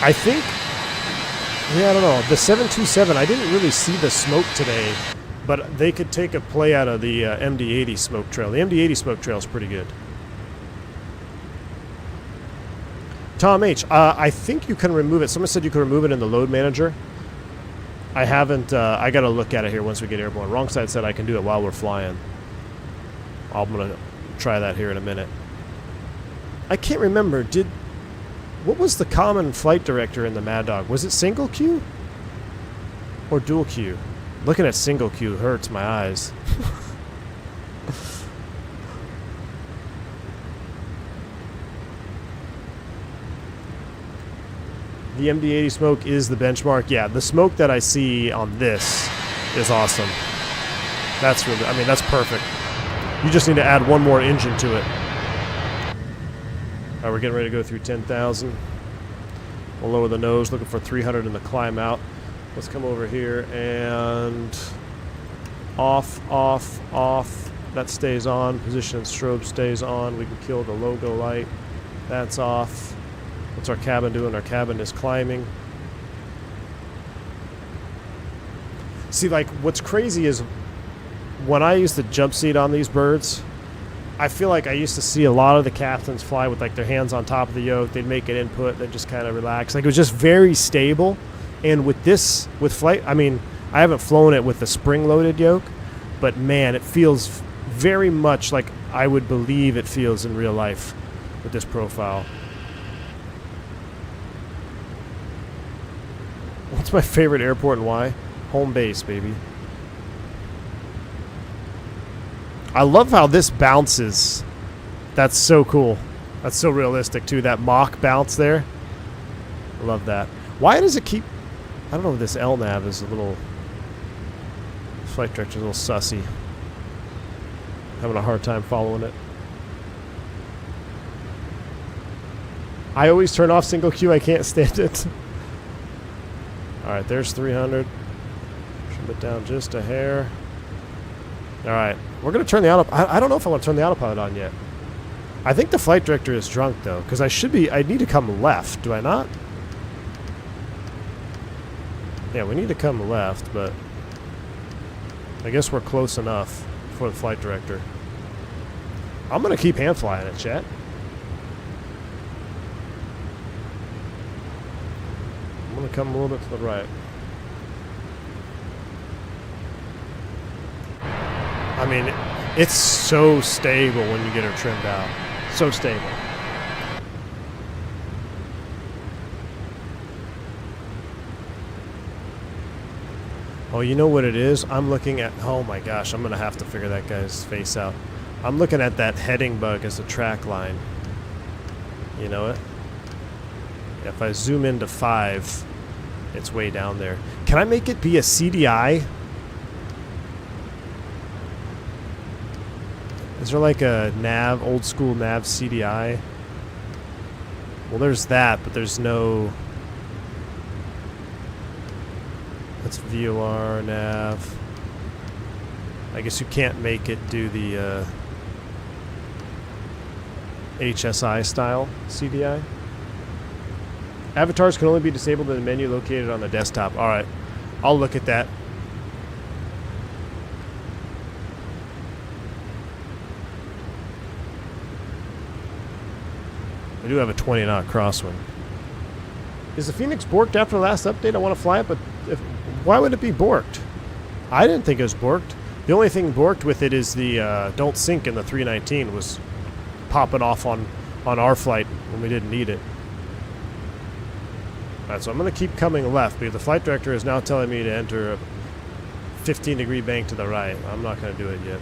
I think, yeah, I don't know. The 727, I didn't really see the smoke today, but they could take a play out of the MD-80 smoke trail. The MD-80 smoke trail is pretty good. Tom H, I think you can remove it. Someone said you could remove it in the load manager. I haven't, I got to look at it here once we get airborne. Wrong side said I can do it while we're flying. I'm going to try that here in a minute. I can't remember, what was the common flight director in the MadDog? Was it single queue? Or dual queue? Looking at single queue hurts my eyes. The MD-80 smoke is the benchmark. Yeah, the smoke that I see on this is awesome. That's really, I mean, that's perfect. You just need to add one more engine to it. All right, we're getting ready to go through 10,000. We'll lower the nose, looking for 300 in the climb out. Let's come over here and off, off, off. That stays on. Position and strobe stays on. We can kill the logo light. That's off. What's our cabin doing? Our cabin is climbing. See, like, what's crazy is when I used to jump seat on these birds, I feel like I used to see a lot of the captains fly with like their hands on top of the yoke. They'd make an input, they'd just kind of relax. Like, it was just very stable. And with this, with flight, I mean, I haven't flown it with the spring-loaded yoke, but man, it feels very much like I would believe it feels in real life with this profile. What's my favorite airport and why? Home base, baby. I love how this bounces. That's so cool. That's so realistic, too. That mock bounce there. I love that. Why does it keep... I don't know if this LNAV is a little... Flight director's a little sussy. Having a hard time following it. I always turn off single queue. I can't stand it. Alright, there's 300. Trim it down just a hair. Alright, we're going to turn the autopilot. I don't know if I want to turn the autopilot on yet. I think the flight director is drunk, though, because I need to come left. Do I not? Yeah, we need to come left, but I guess we're close enough for the flight director. I'm going to keep hand flying it, chat. I'm going to come a little bit to the right. I mean, it's so stable when you get her trimmed out. So stable. Oh, you know what it is? I'm looking at... Oh my gosh, I'm going to have to figure that guy's face out. I'm looking at that heading bug as a track line. You know it? If I zoom into 5, it's way down there. Can I make it be a CDI? Is there like a nav, old school nav CDI? Well, there's that, but there's no... That's VOR, nav. I guess you can't make it do the HSI style CDI. Avatars can only be disabled in the menu located on the desktop. Alright, I'll look at that. I do have a 20 knot crosswind. Is the Fenix borked after the last update? I want to fly it, but why would it be borked? I didn't think it was borked. The only thing borked with it is the don't sink in the 319 was popping off on our flight when we didn't need it. Alright, so I'm going to keep coming left because the flight director is now telling me to enter a 15-degree bank to the right. I'm not going to do it yet.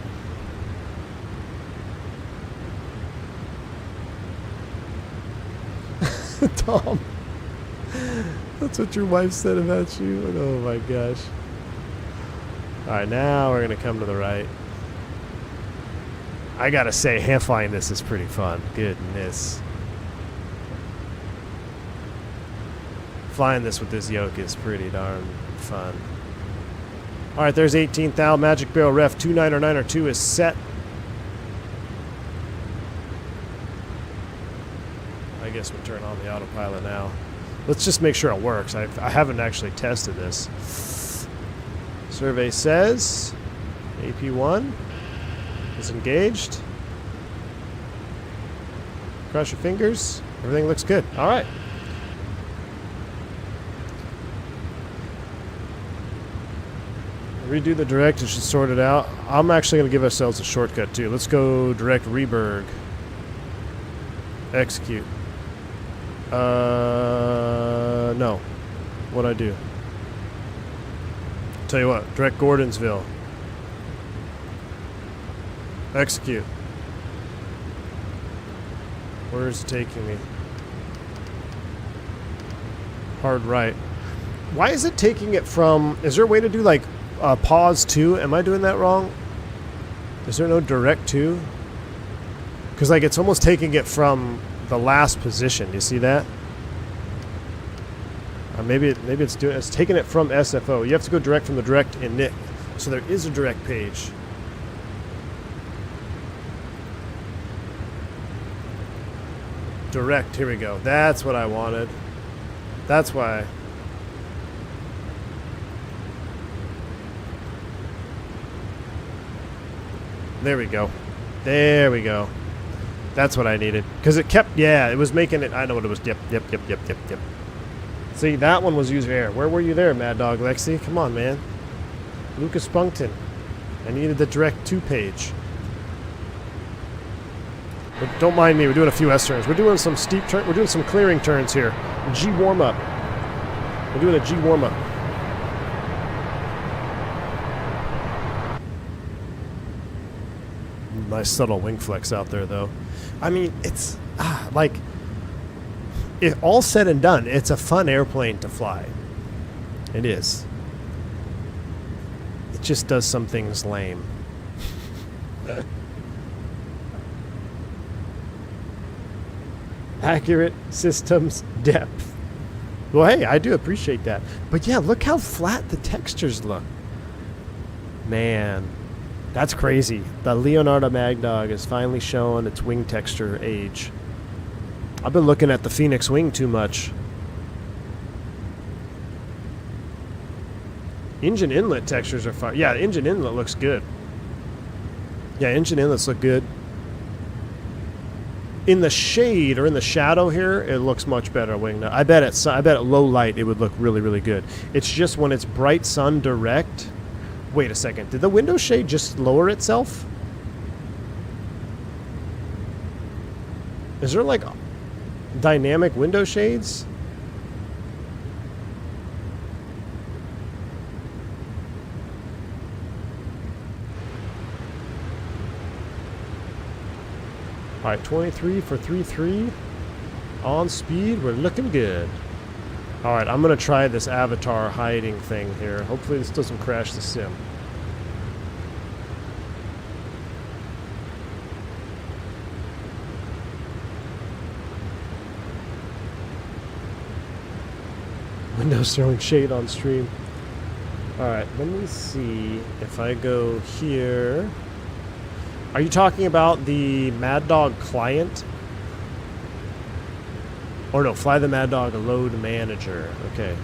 Tom, that's what your wife said about you? Oh my gosh. Alright, now we're going to come to the right. I gotta say, hand flying this is pretty fun. Goodness. Flying this with this yoke is pretty darn fun. Alright, there's 18th thou. Magic Barrel Ref 290902 is set. I guess we'll turn on the autopilot now. Let's just make sure it works. I haven't actually tested this. Survey says AP1 is engaged. Cross your fingers. Everything looks good. All right. Redo the direct. It should sort it out. I'm actually going to give ourselves a shortcut too. Let's go direct Reberg. Execute. No. What'd I do? Tell you what. Direct Gordonsville. Execute. Where is it taking me? Hard right. Why is it taking it from... Is there a way to do like pause to? Am I doing that wrong? Is there no direct to? Because like it's almost taking it from the last position. Do you see that? Maybe it's taking it from SFO. You have to go direct from the direct in NIC. So there is a direct page. Direct, here we go. That's what I wanted. That's why. There we go. There we go. That's what I needed. Because it kept, yeah, it was making it, I know what it was. Yep. See, that one was user error. Where were you there, MadDog Lexi? Come on, man. Lucas Spunkton. I needed the direct to page. But don't mind me, we're doing a few S-turns. We're doing some steep turn. We're doing some clearing turns here. G warm-up. We're doing a G warm-up. Nice subtle wing flex out there, though. I mean, it's like, if all said and done, it's a fun airplane to fly. It is. It just does some things lame. Accurate systems depth. Well, hey, I do appreciate that. But yeah, look how flat the textures look. Man, that's crazy. The Leonardo MadDog is finally showing its wing texture age. I've been looking at the Fenix wing too much. Engine inlet textures are fine. Yeah, engine inlet looks good. Yeah, engine inlets look good. In the shade or in the shadow here, it looks much better wing. I bet at low light it would look really, really good. It's just when it's bright sun direct. Wait a second. Did the window shade just lower itself? Is there like dynamic window shades? All right, 23 for 3.3 on speed. We're looking good. All right, I'm gonna try this avatar hiding thing here. Hopefully this doesn't crash the sim. Windows throwing shade on stream. All right, let me see if I go here. Are you talking about the MadDog client? Or no, Fly the MadDog load manager. Okay.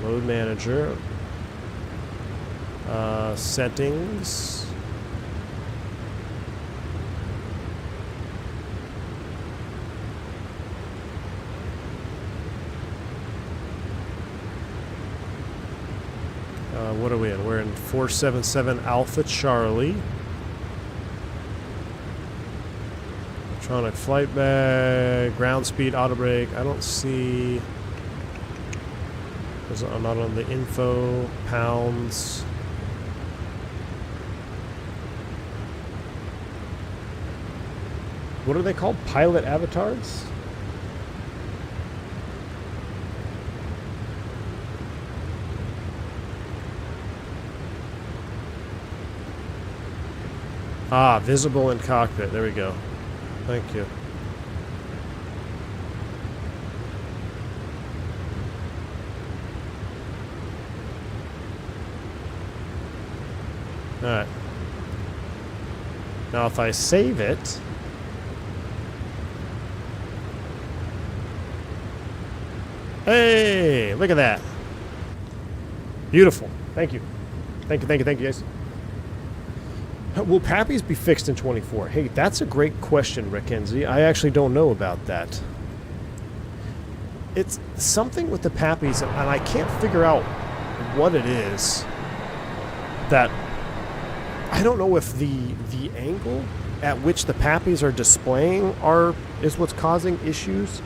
Load manager. Settings. What are we in? We're in 477 Alpha Charlie. Electronic flight bag, ground speed, auto brake. I don't see. I'm not on the info. Pounds. What are they called? Pilot avatars? Ah, visible in cockpit. There we go. Thank you. Alright. Now if I save it... Hey! Look at that. Beautiful. Thank you. Thank you, guys. Will Pappies be fixed in 24? Hey, that's a great question, Rickenzie. I actually don't know about that. It's something with the Pappies, and I can't figure out what it is. That I don't know if the angle at which the Pappies are displaying is what's causing issues.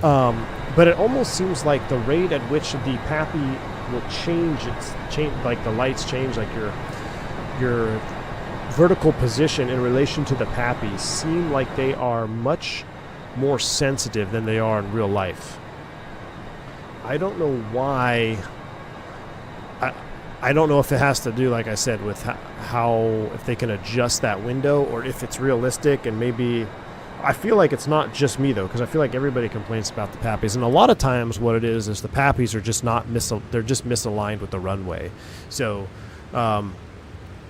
But it almost seems like the rate at which the Pappy will change like the lights change, like your vertical position in relation to the Pappies seem like they are much more sensitive than they are in real life. I don't know why. I don't know if it has to do, like I said, with how if they can adjust that window or if it's realistic, and maybe I feel like it's not just me though, because I feel like everybody complains about the Pappies, and a lot of times what it is the Pappies are just they're just misaligned with the runway. So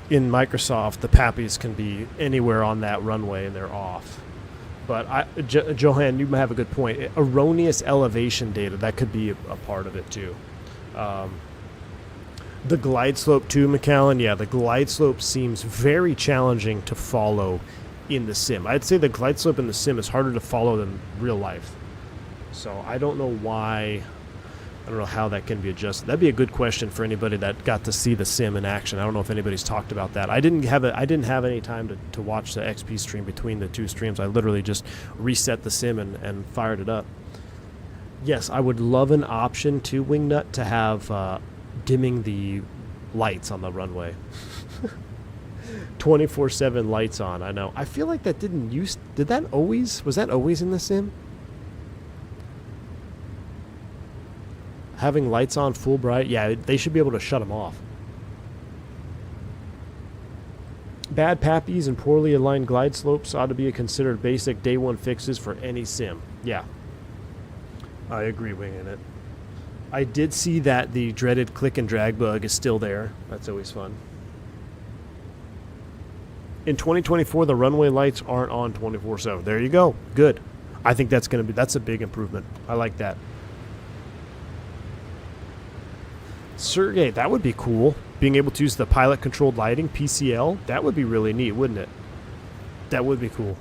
in Microsoft, the Pappies can be anywhere on that runway and they're off. But Johan, you have a good point. Erroneous elevation data, that could be a part of it too. The glide slope too, McAllen. Yeah, the glide slope seems very challenging to follow in the sim. I'd say the glide slope in the sim is harder to follow than real life. So I don't know why. I don't know how that can be adjusted. That'd be a good question for anybody that got to see the sim in action. I don't know if anybody's talked about that. I didn't have any time to watch the XP stream between the two streams. I literally just reset the sim and fired it up. Yes, I would love an option to Wingnut to have dimming the lights on the runway. 24/7 lights on. I know. I feel like that was that always in the sim? Having lights on full bright? Yeah, they should be able to shut them off. Bad Pappies and poorly aligned glide slopes ought to be considered basic day one fixes for any sim. Yeah. I agree, Winging It. I did see that the dreaded click and drag bug is still there. That's always fun. In 2024, the runway lights aren't on 24/7. There you go. Good. I think that's a big improvement. I like that. Sergey, that would be cool. Being able to use the pilot controlled lighting, PCL, that would be really neat, wouldn't it? That would be cool.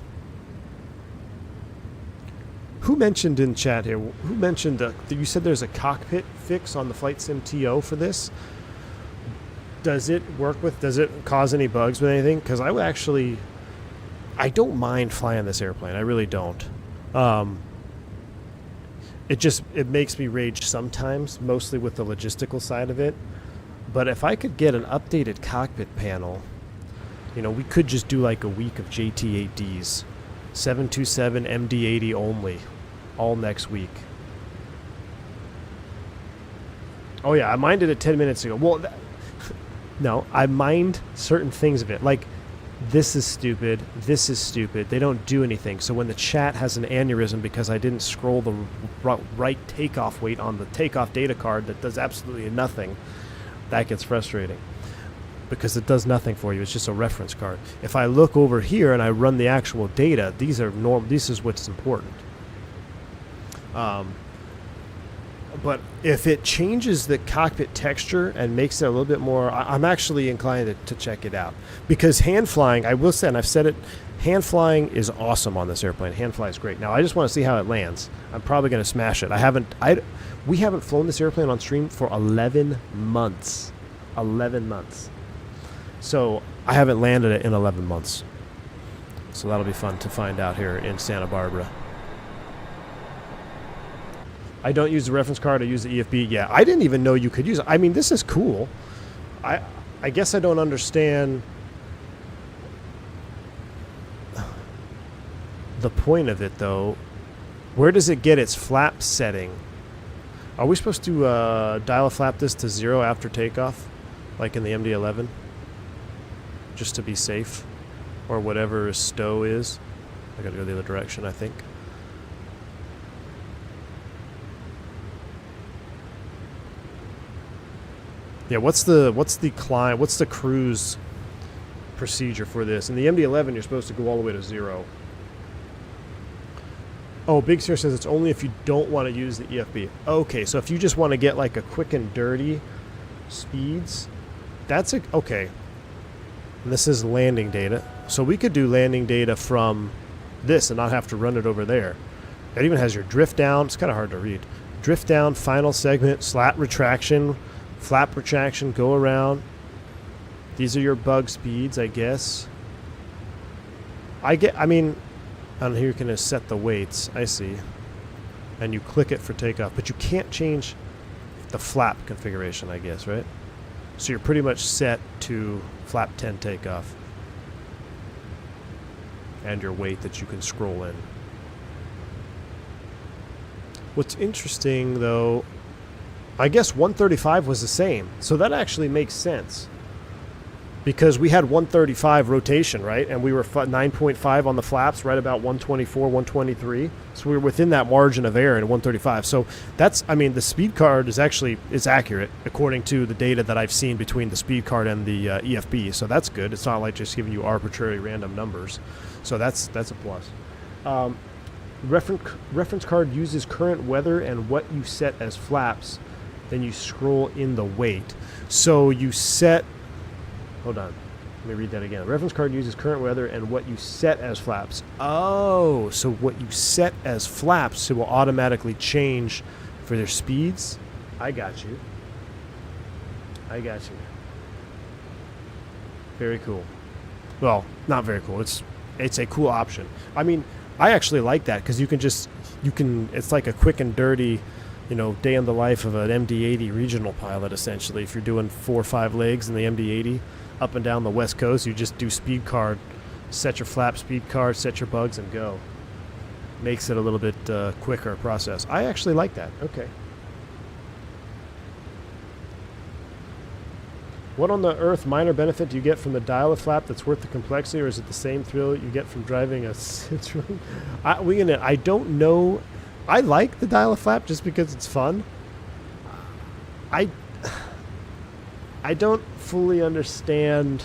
Who mentioned in chat here? Who mentioned that you said there's a cockpit fix on the Flight Sim TO for this? Does it cause any bugs with anything? Because I don't mind flying this airplane. I really don't. It makes me rage sometimes, mostly with the logistical side of it. But if I could get an updated cockpit panel, we could just do like a week of JT8Ds. 727 MD-80 only, all next week. Oh yeah, I minded it 10 minutes ago. Well, no, I mind certain things of it. Like, this is stupid, this is stupid. They don't do anything. So when the chat has an aneurysm because I didn't scroll the right takeoff weight on the takeoff data card that does absolutely nothing, that gets frustrating. Because it does nothing for you. It's just a reference card. If I look over here and I run the actual data, these are normal. This is what's important. But if it changes the cockpit texture and makes it a little bit more, I'm actually inclined to check it out. Because hand flying, I will say, and I've said it, hand flying is awesome on this airplane. Hand fly is great. Now I just want to see how it lands. I'm probably going to smash it. We haven't flown this airplane on stream for 11 months. 11 months. So I haven't landed it in 11 months. So that'll be fun to find out here in Santa Barbara. I don't use the reference card. I use the EFB. Yeah, I didn't even know you could use it. I mean, this is cool. I guess I don't understand the point of it, though. Where does it get its flap setting? Are we supposed to dial a flap this to 0 after takeoff, like in the MD-11, just to be safe, or whatever stow is? I gotta go the other direction, I think. Yeah, what's the cruise procedure for this? In the MD-11, you're supposed to go all the way to 0. Oh, Big Sir says it's only if you don't want to use the EFB. Okay, so if you just want to get like a quick and dirty speeds, that's okay. And this is landing data. So we could do landing data from this and not have to run it over there. It even has your drift down. It's kind of hard to read. Drift down, final segment, slat retraction, flap retraction, go around. These are your bug speeds, I guess. I mean, and here you can just set the weights, I see. And you click it for takeoff, but you can't change the flap configuration, I guess, right? So you're pretty much set to flap 10 takeoff. And your weight that you can scroll in. What's interesting, though, I guess 135 was the same. So that actually makes sense. Because we had 135 rotation, right? And we were 9.5 on the flaps, right about 124, 123. So we were within that margin of error in 135. So that's, I mean, the speed card is accurate according to the data that I've seen between the speed card and the EFB. So that's good. It's not like just giving you arbitrary random numbers. So that's a plus. Reference card uses current weather and what you set as flaps. Then you scroll in the weight. So you set... Hold on. Let me read that again. The reference card uses current weather and what you set as flaps. Oh, so what you set as flaps, it will automatically change for their speeds? I got you. Very cool. Well, not very cool. It's a cool option. I mean, I actually like that because you can, it's like a quick and dirty, day in the life of an MD-80 regional pilot, essentially. If you're doing 4 or 5 legs in the MD-80 up and down the West Coast, you just do speed card, set your flap speed card, set your bugs, and go. Makes it a little bit quicker process. I actually like that. Okay. What on the earth minor benefit do you get from the dial-a-flap that's worth the complexity, or is it the same thrill you get from driving a Citroen? I don't know. I like the dial-a-flap just because it's fun. I don't fully understand.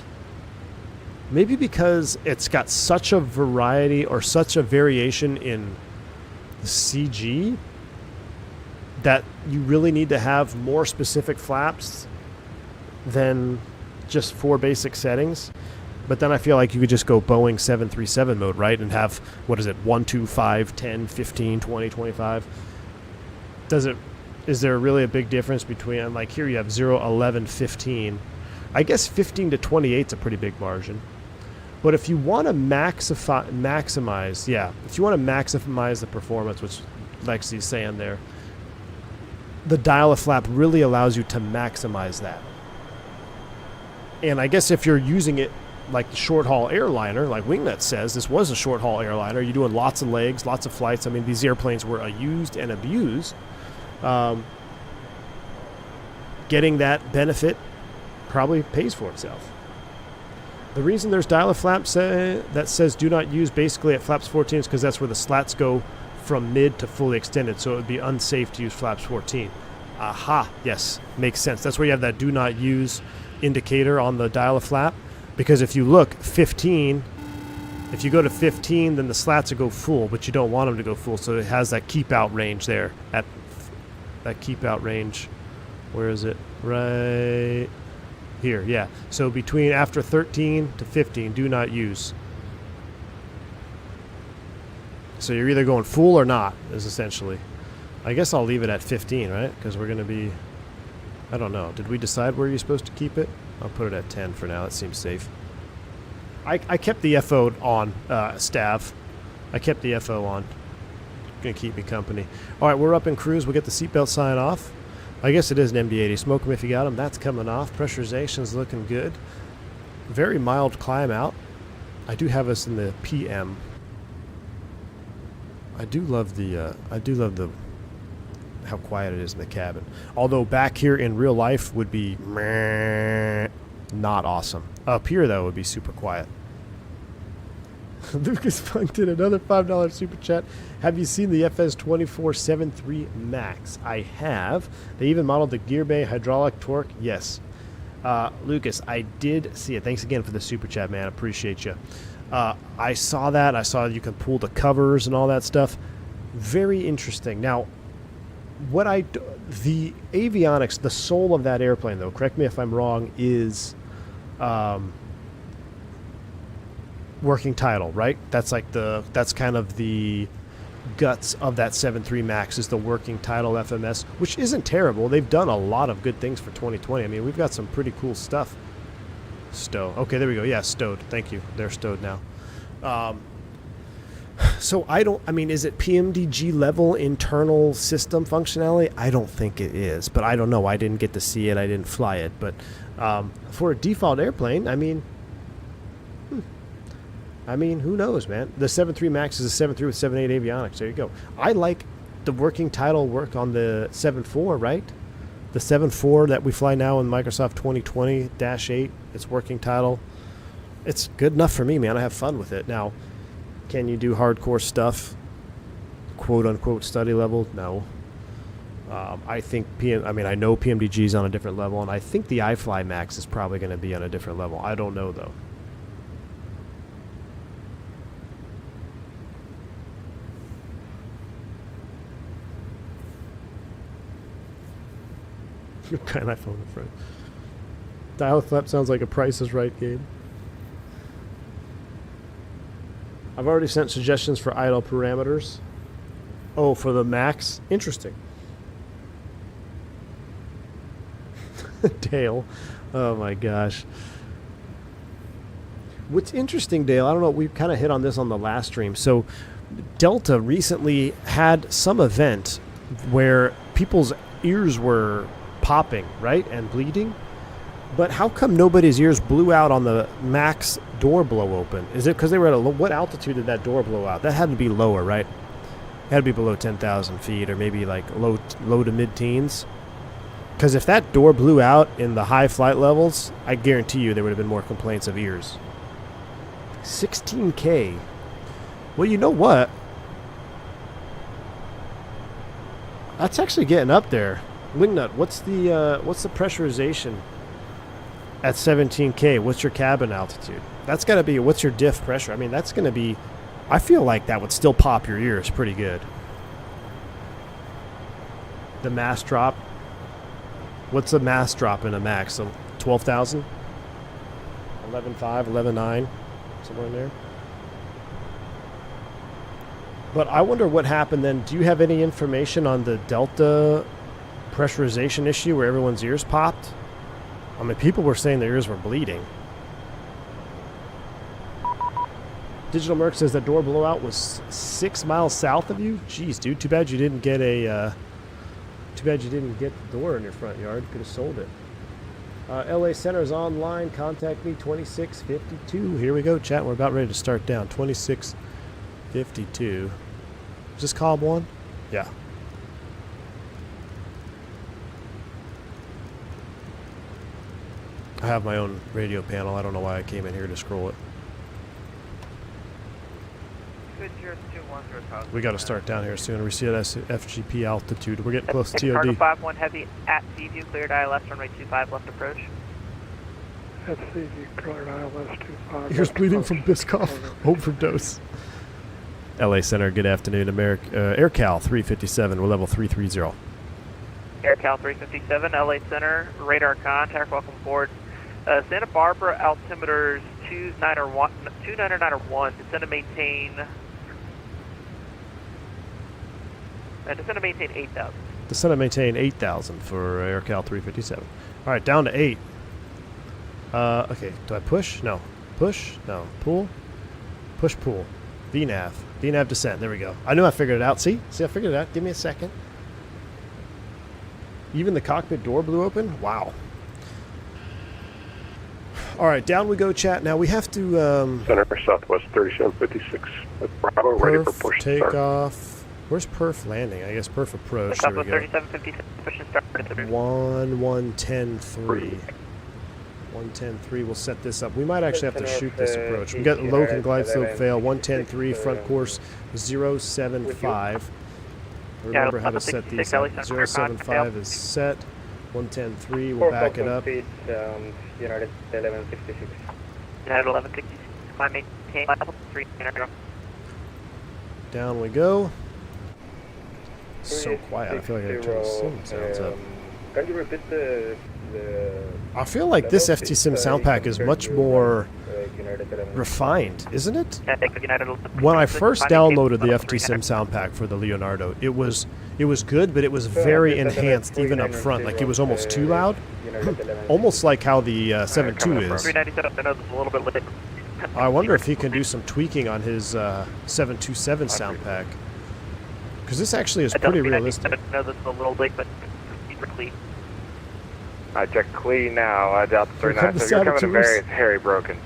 Maybe because it's got such a variety or such a variation in the CG that you really need to have more specific flaps than just 4 basic settings. But then I feel like you could just go Boeing 737 mode, right? And have, 1, 2, 5, 10, 15, 20, 25. Is there really a big difference between, like here you have 0, 11, 15. I guess 15 to 28 is a pretty big margin. But if you want to maximize the performance, which Lexi's saying there, the dial-a-flap really allows you to maximize that. And I guess if you're using it like the short-haul airliner, like Wingnet says, this was a short-haul airliner. You're doing lots of legs, lots of flights. I mean, these airplanes were used and abused. Getting that benefit probably pays for itself. The reason there's dial-a-flap that says do not use basically at flaps 14 is because that's where the slats go from mid to fully extended, so it would be unsafe to use flaps 14. Aha, yes, makes sense. That's where you have that do not use indicator on the dial-a-flap, because if you look, 15, if you go to 15, then the slats will go full, but you don't want them to go full, so it has that keep out range there. At that keep out range, where is it? Right here, yeah. So between after 13 to 15, do not use. So you're either going full or not, is essentially. I guess I'll leave it at 15, right? Because we're going to be, I don't know. Did we decide where you're supposed to keep it? I'll put it at 10 for now. That seems safe. I kept the FO on, Stav. I kept the FO on. Gonna keep me company. All right, we're up in cruise. We'll get the seatbelt sign off. I guess it is an MD-80. Smoke them if you got them. That's coming off. Pressurization's looking good. Very mild climb out. I do have us in the PM. I do love the how quiet it is in the cabin. Although back here in real life would be not awesome. Up here though would be super quiet. Lucas Funk did another $5 super chat. Have you seen the FS24-73 Max? I have. They even modeled the gear bay hydraulic torque. Yes. Lucas, I did see it. Thanks again for the super chat, man. Appreciate you. I saw that. I saw you can pull the covers and all that stuff. Very interesting. Now, the avionics, the soul of that airplane, though, correct me if I'm wrong, is working title, right? That's like that's kind of the guts of that 7.3 Max is the working title FMS, which isn't terrible. They've done a lot of good things for 2020. I mean, we've got some pretty cool stuff. Stow. Okay, there we go. Yeah, stowed. Thank you. They're stowed now. So I mean, is it PMDG level internal system functionality? I don't think it is, but I don't know. I didn't get to see it. I didn't fly it. But for a default airplane, I mean, who knows, man? The 7.3 Max is a 7.3 with 7.8 avionics. There you go. I like the working title work on the 7.4, right? The 7.4 that we fly now in Microsoft 2020-8, it's working title. It's good enough for me, man. I have fun with it. Now, can you do hardcore stuff, quote-unquote study level? No. I think, I know PMDG is on a different level, and I think the iFly Max is probably going to be on a different level. I don't know, though. What kind of iPhone in front? Dial flap sounds like a Price is Right game. I've already sent suggestions for idle parameters. Oh, for the Max? Interesting. Dale. Oh my gosh. What's interesting, Dale, I don't know, we kind of hit on this on the last stream. So Delta recently had some event where people's ears were popping, right, and bleeding, but how come nobody's ears blew out on the Max door blow open? Is it because they were at what altitude did that door blow out? That had to be lower, right? It had to be below 10,000 feet, or maybe like low to mid-teens. Because if that door blew out in the high flight levels, I guarantee you there would have been more complaints of ears. 16K. Well, you know what? That's actually getting up there. Wingnut, what's the pressurization at 17K? What's your cabin altitude? That's got to be, what's your diff pressure? I mean, that's going to be, I feel like that would still pop your ears pretty good. The mass drop. What's the mass drop in a Max? So 12,000? 11.5, 11.9, somewhere in there. But I wonder what happened then. Do you have any information on the Delta pressurization issue where everyone's ears popped? I mean, people were saying their ears were bleeding. Digital Merc says that door blowout was 6 miles south of you. Jeez, dude, too bad you didn't get the door in your front yard. Could have sold it. LA Center's online. Contact me 2652. Here we go, chat. We're about ready to start down. 2652. Is this Cobb 1? Yeah. I have my own radio panel. I don't know why I came in here to scroll it. We got to start down here soon. We see that FGP altitude. We're getting close to TOD. Cargo 5-1 heavy at CView, cleared ILS, runway 25, left approach. At CView, cleared ILS 25. Ears bleeding from Biscoff. Overdose. LA Center, good afternoon. AirCal 357, we're level 330. AirCal 357, LA Center, radar contact, welcome aboard. Santa Barbara altimeters 29901, descend to maintain 8,000. Descend to maintain 8,000 for AirCal 357. All right, down to 8. Okay, do I push? No. Push? No. Pull? Push, pull. VNav. VNav descent. There we go. I knew I figured it out. See? See, I figured it out. Give me a second. Even the cockpit door blew open? Wow. All right, down we go, chat. Now we have to... Center Southwest 3756. Bravo, ready for push start. Takeoff. Where's perf landing? I guess perf approach. There we Southwest go. 3756, push and start. 110.3. 110.3. We'll set this up. We might actually have to shoot this approach. We got low and glide slope fail. 110.3. Front course 075. Remember how to set these up. 075 is set. 110.3. We'll back it up. United 1166. United 1166. Climb maintain level 3. Down we go. So quiet. I feel like I gotta turn the sim sounds up. Can you repeat the I feel like this FT-Sim sound pack is much more refined, isn't it? When I first downloaded the FT-Sim sound pack for the Leonardo, it was good, but it was very enhanced even up front. Like it was almost too loud, almost like how the 7.2 is. 397, I know this is a little bit late. I wonder if he can do some tweaking on his 727 sound pack, because this actually is pretty realistic. I know this is a little late, but super clean. I check clean now. I doubt the Here come 39. the So you're coming to saboteurs. Mary, Harry broken.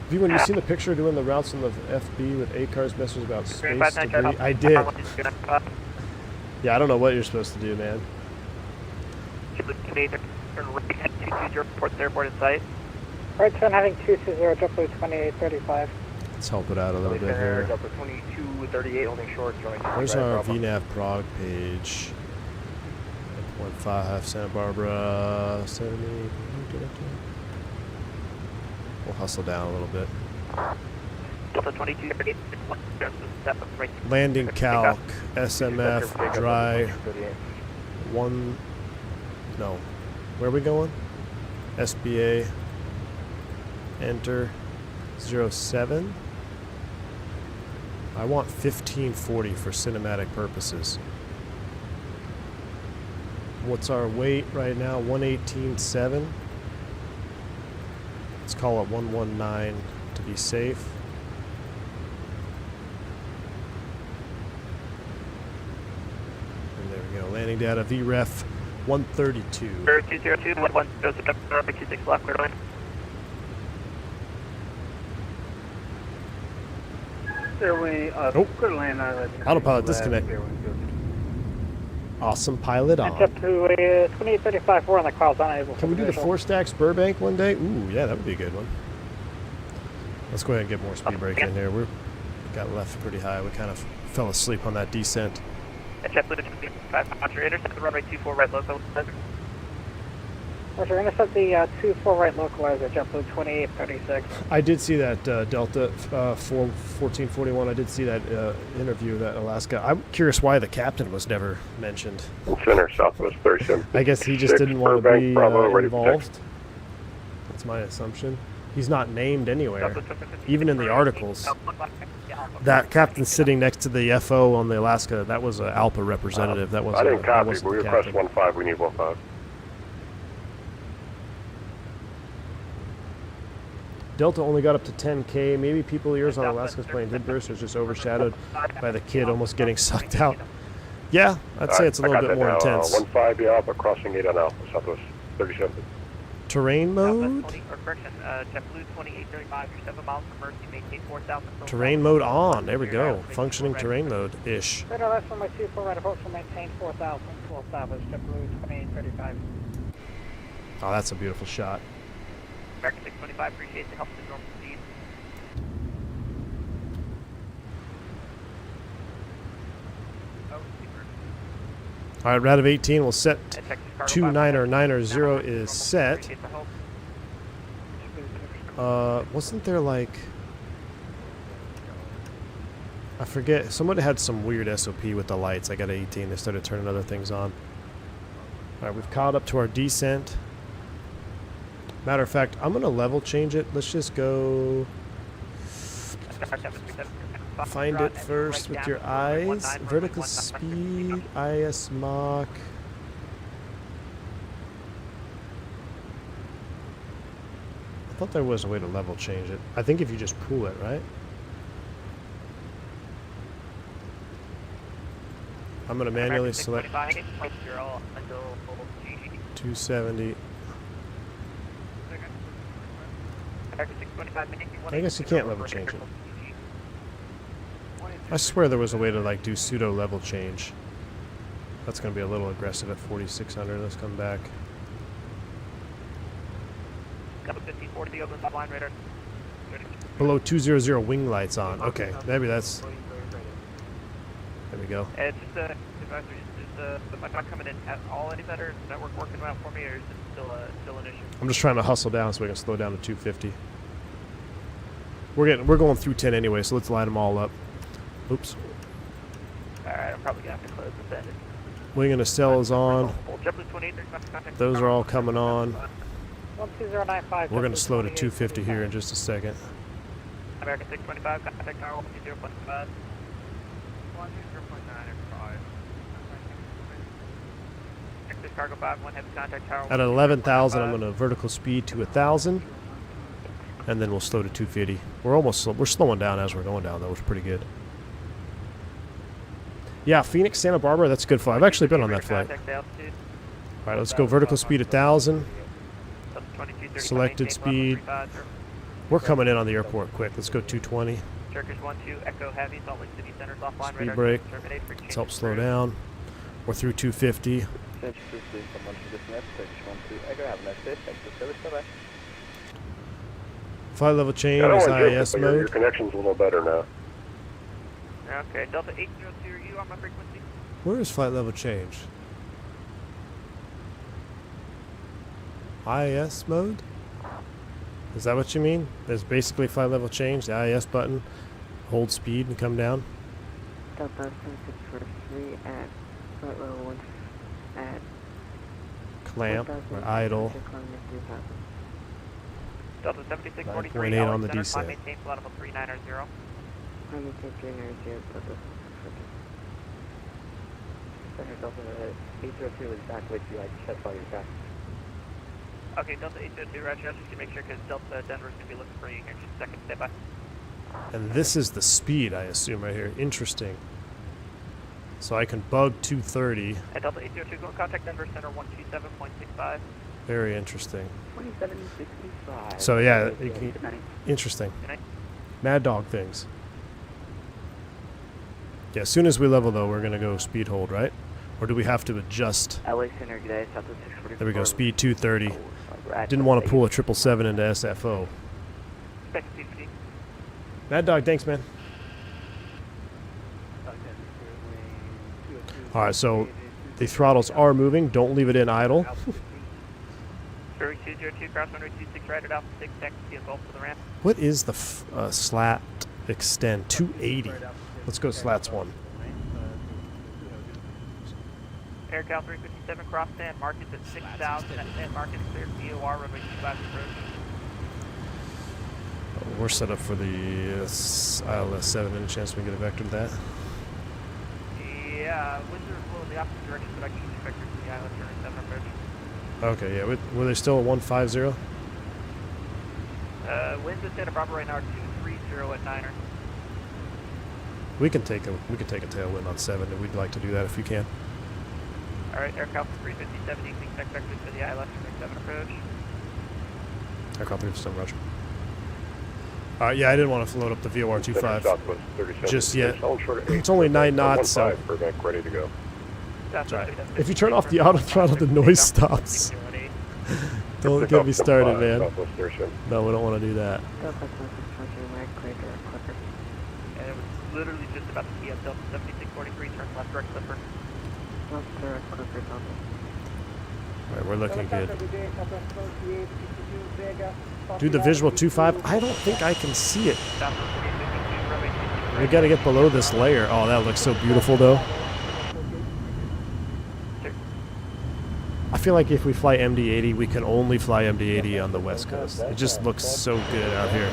V, when you seen the picture doing the routes on the FB with A-cars messages about space debris, I did. Yeah, I don't know what you're supposed to do, man. Reports airport in sight. Right turn having 220, JetBlue 2835. Let's help it out a little bit here. 2238 holding short, joining. Where's our VNav prog page? 1.5 Santa Barbara 70. We'll hustle down a little bit. Landing calc, SMF, dry. One. No. Where are we going? SBA. Enter. 07. I want 1540 for cinematic purposes. What's our weight right now? 118.7. Let's call it 119 to be safe. And there we go. Landing data VREF 132. 202, 110, left, clear line. Oh. Autopilot disconnect. Awesome pilot on. Up to 2835, 4 on the clouds, unable. Can we do the 4 stacks Burbank one day? Ooh, yeah, that would be a good one. Let's go ahead and get more speed brake in here. We got left pretty high. We kind of fell asleep on that descent. JetBlue to 5, intercept the runway 24 right local. Roger, intercept the 24 right localizer, JetBlue 2836. I did see that Delta 1441. I did see that interview that Alaska. I'm curious why the captain was never mentioned. Center Southwest 37. I guess he just didn't want to Burbank, be Bravo, ready for involved. That's my assumption. He's not named anywhere, even in the articles. That captain sitting next to the FO on the Alaska, that was an ALPA representative. That wasn't. I didn't that copy, wasn't but we the request captain. 1-5. We need 1-5. Delta only got up to 10K. Maybe people ears on Alaska's plane did burst. It was just overshadowed by the kid almost getting sucked out. Yeah, I'd say it's a little bit more intense. 1-5, yeah, but crossing 8 on Alpha, Southwest 37. Terrain mode? JetBlue 2835, you're 7 miles from Mercy, maintain 4,000. Terrain mode on. There we go. Functioning terrain mode-ish. Radar left from my 24 right approach will maintain 4,000, full established, JetBlue 2835. Oh, that's a beautiful shot. American 625, appreciate the help to normal speed. All right, route of 18. We'll set 29090 is set. Wasn't there like... I forget. Somebody had some weird SOP with the lights. I got 18. They started turning other things on. All right, we've caught up to our descent. Matter of fact, I'm going to level change it. Let's just go... Find it first with your eyes. Vertical speed, IS Mach. I thought there was a way to level change it. I think if you just pull it, right? I'm going to manually select 270. I guess you can't level change it. I swear there was a way to like do pseudo level change. That's going to be a little aggressive at 4,600. Let's come back. Below 200 wing lights on. Okay, maybe that's. There we go. It's just am I not coming in at all any better? Is the network working out for me, or is it still an issue? I'm just trying to hustle down so we can slow down to 250. We're going through 10 anyway, so let's line them all up. Oops. Alright, I'm probably gonna have to close this end. Wing and nacelle is on. Those are all coming on. 12095. We're going to slow to 250 here in just a second. American 625, contact tower 120.5. 120.9 Texas Cargo 5, 1 heavy contact tower. At 11,000, I'm going to vertical speed to 1,000. And then we'll slow to 250. We're slowing down as we're going down, though, which is pretty good. Yeah, Phoenix, Santa Barbara, that's a good flight. I've actually been on that flight. All right, let's go vertical speed 1,000. Selected speed. We're coming in on the airport quick. Let's go 220. Turkish 12, Echo Heavy, Salt Lake City Center's offline. Speed brake. Let's help slow down. We're through 250. Flight level change, IS Your mode. connection's a little better now. Okay, Delta 802, are you on my frequency? Where is flight level change? IS mode? Is that what you mean? There's basically flight level change, the IS button, hold speed and come down. Delta 7643 at flight level 1 at Clamp or idle. Delta 7643, 9.8 on the descent. maintain flight level 390. maintain 390, Delta 802 is back with you. I just saw your back. Okay, Delta 802, roger. Just to make sure, because Delta Denver's going to be looking for you here. Just a second, stay by. And this is the speed, I assume, right here. Interesting. So I can bug 230. At Delta 802, go and contact Denver Center 127.65. Very interesting. 2765. So yeah, interesting. Good night. MadDog things. Yeah, as soon as we level, though, we're going to go speed hold, right? Or do we have to adjust? LA Center, good day. South of 644. There we go, speed 230. Didn't want to pull a 777 into SFO. MadDog, thanks, man. Alright, so the throttles are moving. Don't leave it in idle. 202, cross 126, right at Alpha 6, taxi to Gulf to the ramp. What is the slat extend? 280. Let's go slats 1. AirCal 357, cross stand, markets at 6,000, at stand market cleared, VOR, runway 25 approach. We're set up for the ILS 7. Any chance we can get a vector to that? Yeah, winds are flowing the opposite direction, but I can use the vector to the ILS 7 approach. Okay, yeah. Were they still at 150? Winds at Santa Barbara right now are 230 at 9er. We can take a tailwind on 7 if we'd like to do that if you can. Alright, AirCal 357, using tech vectors for the ILS 7 approach. Aircraft 357, roger. Yeah, I didn't want to load up the VOR 25 just yet. It's only 9 knots, so ready to go. That's right. If you turn off the auto throttle, the noise stops. Don't get me started, man. No, we don't want to do that. Delta 7643, clear direct clipper. And it was literally just about to be at Delta 7643, turn left direct clipper. Left direct clipper, Delta. Alright, we're looking good. Do the visual 2.5. I don't think I can see it. We got to get below this layer. Oh, that looks so beautiful, though. I feel like if we fly MD-80, we can only fly MD-80 on the West Coast. It just looks so good out here.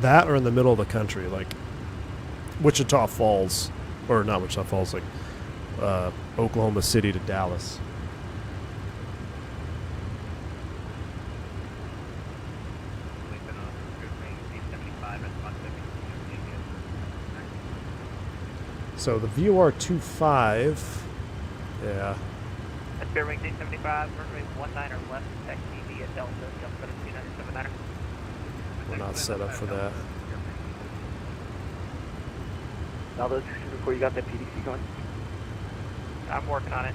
That or in the middle of the country, like Wichita Falls, or not Wichita Falls, like Oklahoma City to Dallas. So the VOR-25, yeah. That's Fair Wing 875, runway 19 or left, taxi via Delta, jump set of 2979er. We're not set up for that. Now those before you got that PDC going. I'm working on it.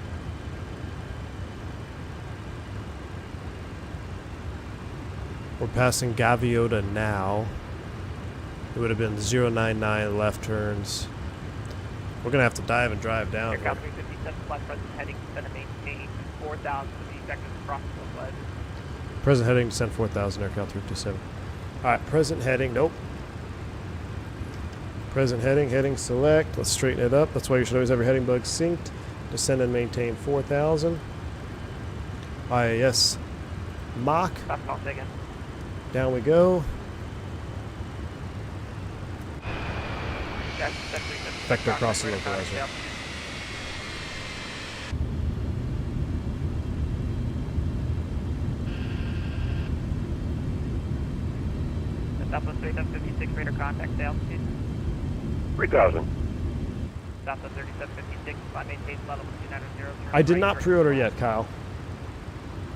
We're passing Gaviota now. It would have been 099 left turns. We're going to have to dive and drive down here. Aircraft 357, flight present heading, center maintain 4,000 to be effective across the flight. Present heading, descend 4,000, aircraft 357. Alright, present heading, nope. Present heading, heading select. Let's straighten it up. That's why you should always have your heading bug synced. Descend and maintain 4,000. IAS Mach. Stop call taken. Down we go. Vector crossing localizer. Southwest 3756, radar contact altitude. 3,000. Southwest 3756, flight maintain level 290. I did not pre-order yet, Kyle.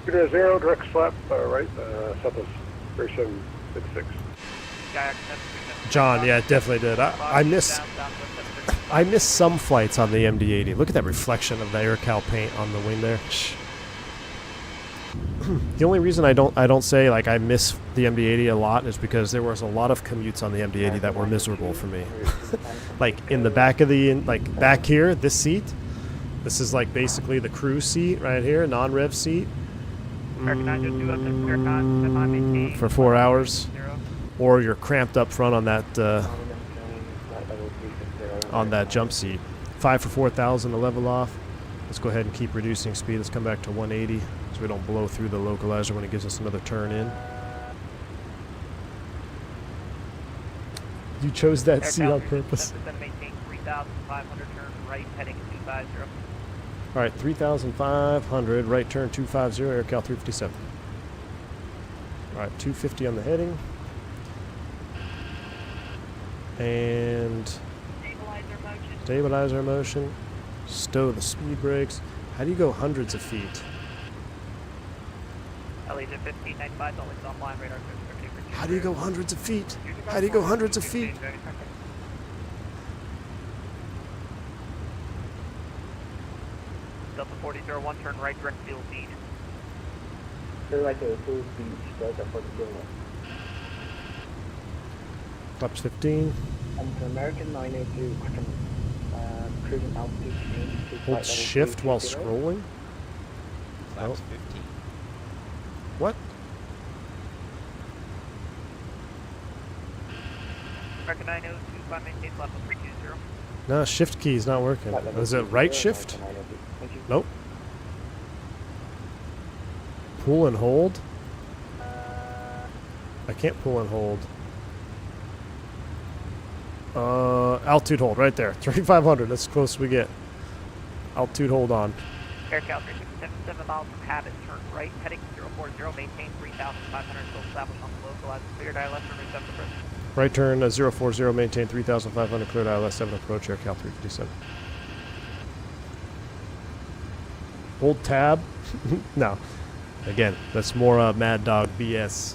You're gonna 0, direct slap, right, Southwest 3756. John, yeah, it definitely did. I miss some flights on the MD-80. Look at that reflection of the AirCal paint on the wing there. The only reason I don't say like I miss the MD-80 a lot is because there was a lot of commutes on the MD-80 that were miserable for me. Like in the back of the back here, this seat. This is like basically the crew seat right here, non-rev seat. For 4 hours. Or you're cramped up front on that jump seat. 5 for 4,000 to level off. Let's go ahead and keep reducing speed. Let's come back to 180 so we don't blow through the localizer when it gives us another turn in. You chose that seat on purpose. Maintain 3,500, turn right, heading 250. All right, 3,500, right turn 250, AirCal 357. All right, 250 on the heading. And stabilizer motion, stow the speed brakes. How do you go hundreds of feet? How do you go hundreds of feet? How do you go hundreds of feet? Delta 4001, turn right, direct field feed. Flaps 15. American 982, cruising altitude change. Hold shift while scrolling? Flaps Oh. 15. What? American 902, flight maintain level 320. No, shift key is not working. Is it right shift? Nope. Pull and hold? I can't pull and hold. Altitude hold right there. 3,500. That's as close as we get. Altitude hold on. AirCal 377 miles from Habit, turn right, heading 040, maintain 3,500, still established on the localized, cleared ILS for receptor present. Right turn 040, maintain 3,500, cleared ILS 7 approach, AirCal 357. Hold tab. No. Again, that's more MadDog BS.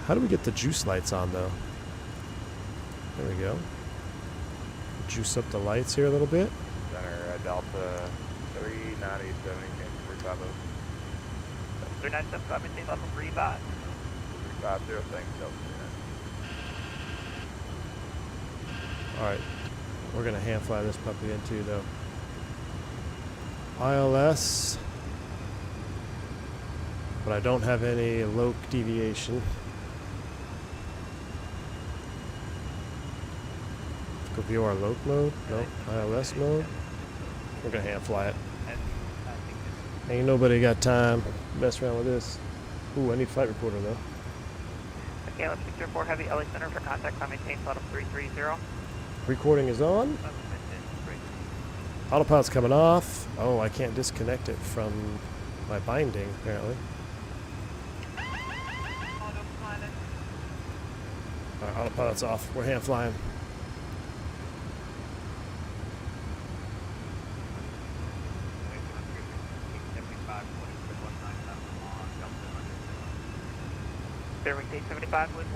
How do we get the juice lights on, though? There we go. Juice up the lights here a little bit. Center Delta 390, 350. 397, maintain level 35. 350, thanks, Delta 390. Alright. We're going to hand fly this puppy in too, though. ILS. But I don't have any loc deviation. Go view our loc mode. No, ILS mode. We're gonna hand fly it. Ain't nobody got time to mess around with this. Ooh, I need flight reporter though. KLM 604 Heavy, LA Center for contact, climb maintain, flight of 330. Recording is on. Autopilot's coming off. Oh, I can't disconnect it from my binding, apparently. Alright, autopilot's off. We're hand flying.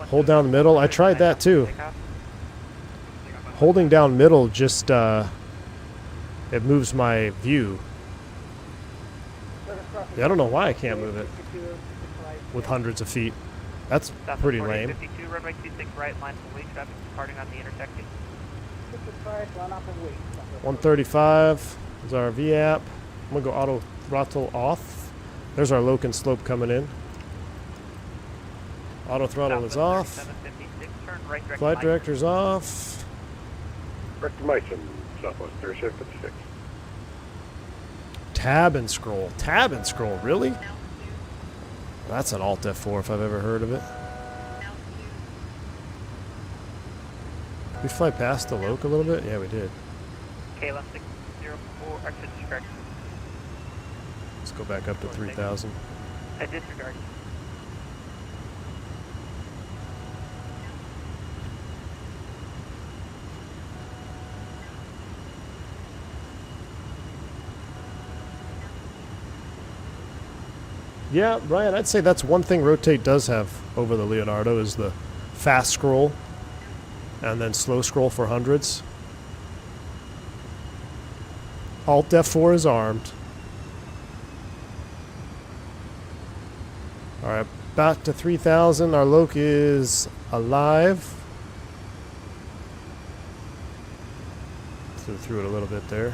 Hold down the middle. I tried that too. Holding down middle just it moves my view. Yeah, I don't know why I can't move it with hundreds of feet. That's pretty lame. 52, runway 26 right, line for wait, traffic departing on the intersection. 135 is our VAP. I'm gonna go auto throttle off. There's our Loken slope coming in. Auto throttle is off. Flight director's off. Reclamation, Southwest 3756. Tab and scroll. Tab and scroll, really? That's an Alt F4 if I've ever heard of it. We fly past the Loke a little bit? Yeah, we did. KLM 604, disregard. Let's go back up to 3,000. I disregard. Yeah, Ryan, I'd say that's one thing Rotate does have over the Leonardo is the fast scroll and then slow scroll for hundreds. Alt F4 is armed. Alright, back to 3,000. Our Loke is alive. Threw it a little bit there.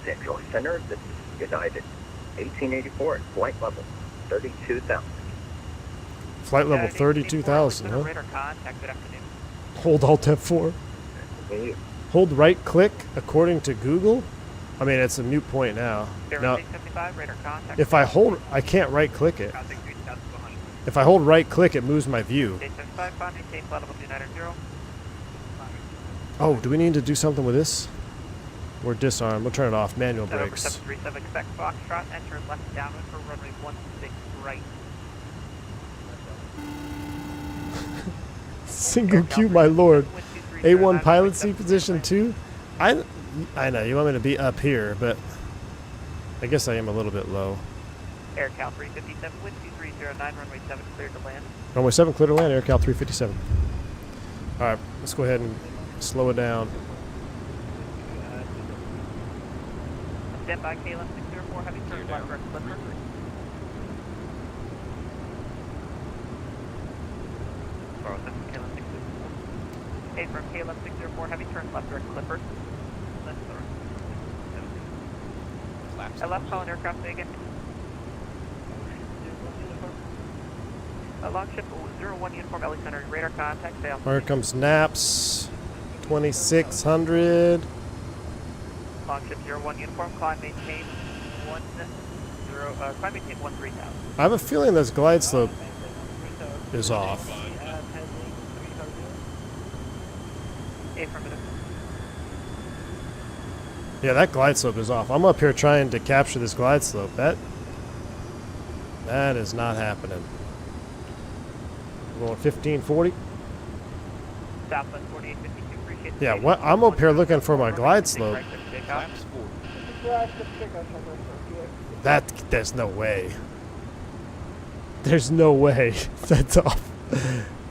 Central Center, this is United. 1884 at flight level 32,000. Flight level 32,000, huh? Radar contact, good afternoon. Hold Alt F4. Hold right click according to Google. I mean, it's a moot point now. Now, if I hold, I can't right click it. If I hold right click, it moves my view. Oh, do we need to do something with this? We're disarmed. We'll turn it off. Manual brakes. 737, expect Foxtrot, enter left downwind for runway 16 right. Single Q, my lord. A1 pilot seat position 2. I know, you want me to be up here, but I guess I am a little bit low. AirCal 357, wind 2309, runway 7 cleared to land. Runway 7 clear to land, AirCal 357. Alright, let's go ahead and slow it down. Stand by KLM 604, heavy turn left direct clipper. Hey, from KLM 604, heavy turn left direct clipper. I left calling aircraft again. Longship 01 uniform, LA Center, radar contact, stay off. Here comes Naps, 2600. Longship 01 uniform, climb maintain 13000. I have a feeling this glide slope is off. Yeah, that glide slope is off. I'm up here trying to capture this glide slope. That is not happening. We're going 1540. Southwest 4852, appreciate yeah, what? I'm up here looking for my glide slope. There's no way. There's no way that's off.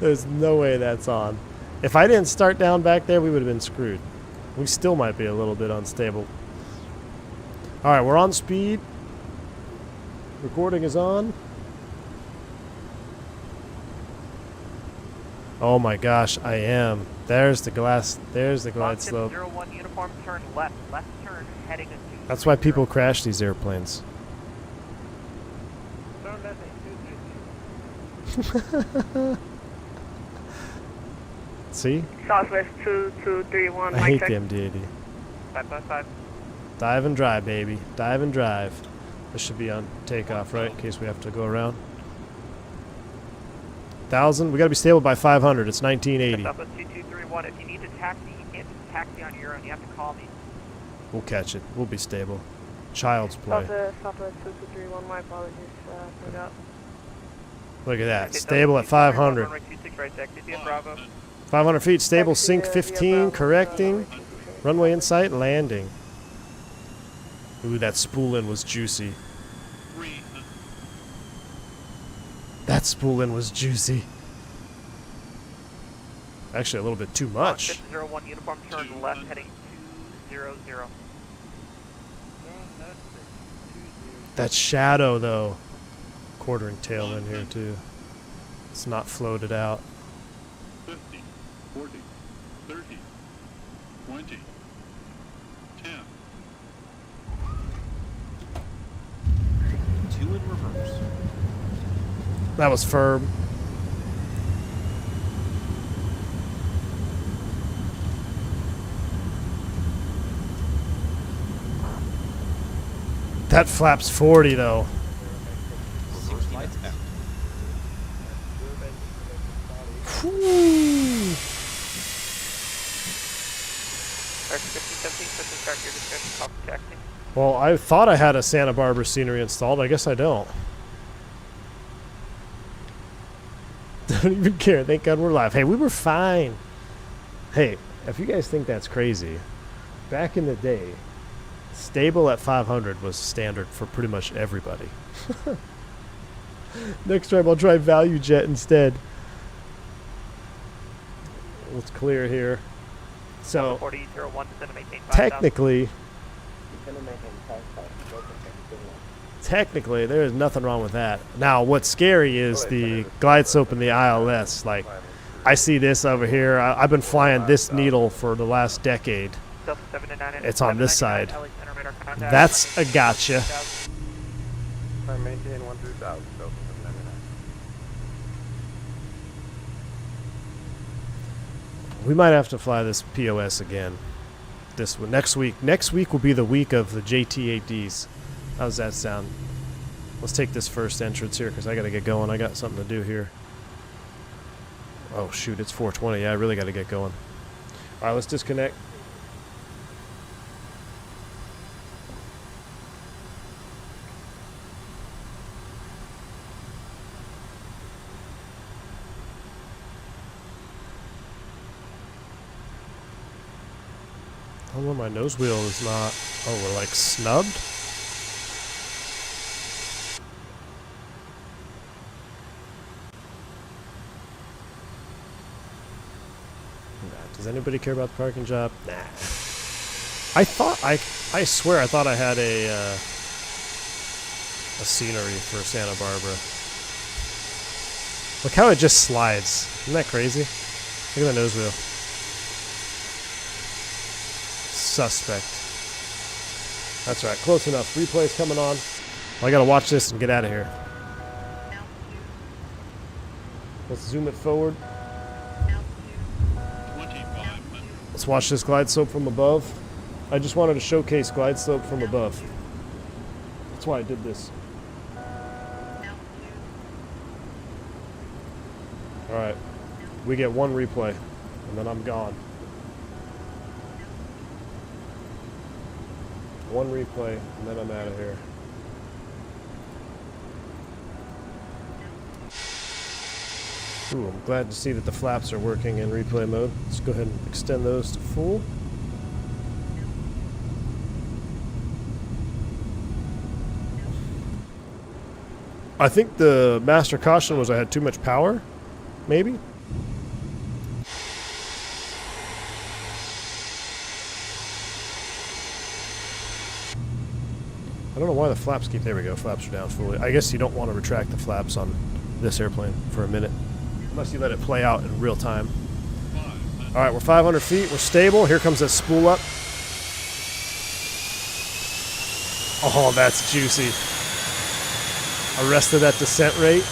There's no way that's on. If I didn't start down back there, we would have been screwed. We still might be a little bit unstable. Alright, we're on speed. Recording is on. Oh my gosh, I am. There's the glass. There's the glide slope. 01 uniform, turn left. Left turn heading into. That's why people crash these airplanes. See? Southwest 2231. I hate the MD-80. 555. Dive and drive, baby. Dive and drive. This should be on takeoff, right? In case we have to go around. 1,000. We got to be stable by 500. It's 1980. Southwest 2231. If you need to taxi, you can't just taxi on your own. You have to call me. We'll catch it. We'll be stable. Child's play. Southwest 2231. My apologies. Forgot. Look at that. Stable at 500. Runway 26 right, taxi to Bravo. 500 feet. Stable. Sync 15. Correcting. Runway in sight. Landing. Ooh, that spool in was juicy. That spool in was juicy. Actually, a little bit too much. 01 uniform turn left heading 200. That shadow, though. Quartering tail in here, too. It's not floated out. 50, 40, 30, 20, 10. 2 in reverse. That was firm. That flaps 40 though. Reverse lights out. Whew. 5017, switch and start your discussion off the taxi. Well, I thought I had a Santa Barbara scenery installed. I guess I don't. Don't even care. Thank God we're live. Hey, we were fine. Hey, if you guys think that's crazy, back in the day, stable at 500 was standard for pretty much everybody. Next time I'll try Value Jet instead. Let's clear here. So, 4001 is going to maintain 5,000. Technically, there is nothing wrong with that. Now, what's scary is the glide slope and the ILS. Like, I see this over here. I've been flying this needle for the last decade. It's on this side. That's a gotcha. Maintain 13000. We might have to fly this POS again. This one next week. Next week will be the week of the JT8Ds. How does that sound? Let's take this first entrance here because I got to get going. I got something to do here. Oh, shoot. It's 4:20. Yeah, I really got to get going. All right, let's disconnect. Oh, well, my nose wheel is not... Oh, we're like snubbed? Does anybody care about the parking job? Nah. I swear I thought I had a scenery for Santa Barbara. Look how it just slides. Isn't that crazy? Look at the nose wheel. Suspect. That's right. Close enough. Replay's coming on. Well, I gotta watch this and get out of here. Let's zoom it forward. Let's watch this glide slope from above. I just wanted to showcase glide slope from above. That's why I did this. Alright. We get one replay, and then I'm gone. One replay, and then I'm out of here. Ooh, I'm glad to see that the flaps are working in replay mode. Let's go ahead and extend those to full. I think the master caution was I had too much power, maybe? I don't know why the flaps keep... There we go, flaps are down fully. I guess you don't want to retract the flaps on this airplane for a minute. Unless you let it play out in real time. Alright, we're 500 feet. We're stable. Here comes that spool up. Oh, that's juicy. Arrested that descent rate.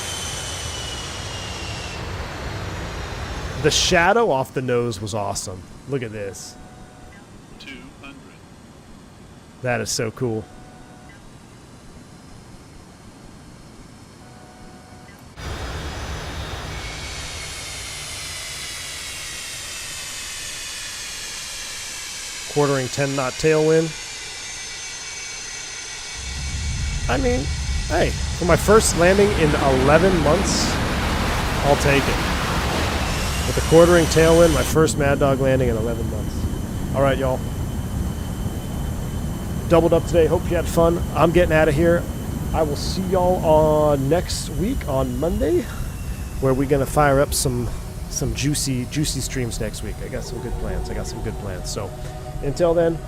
The shadow off the nose was awesome. Look at this. 200. That is so cool. quartering 10 knot tailwind. I mean, hey, for my first landing in 11 months, I'll take it. With a quartering tailwind, my first MadDog landing in 11 months. All right, y'all. Doubled up today. Hope you had fun. I'm getting out of here. I will see y'all next week on Monday, where we're going to fire up some juicy streams next week. I got some good plans. So until then,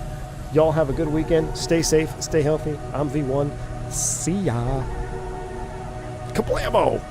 y'all have a good weekend. Stay safe. Stay healthy. I'm V1. See ya. Kablamo!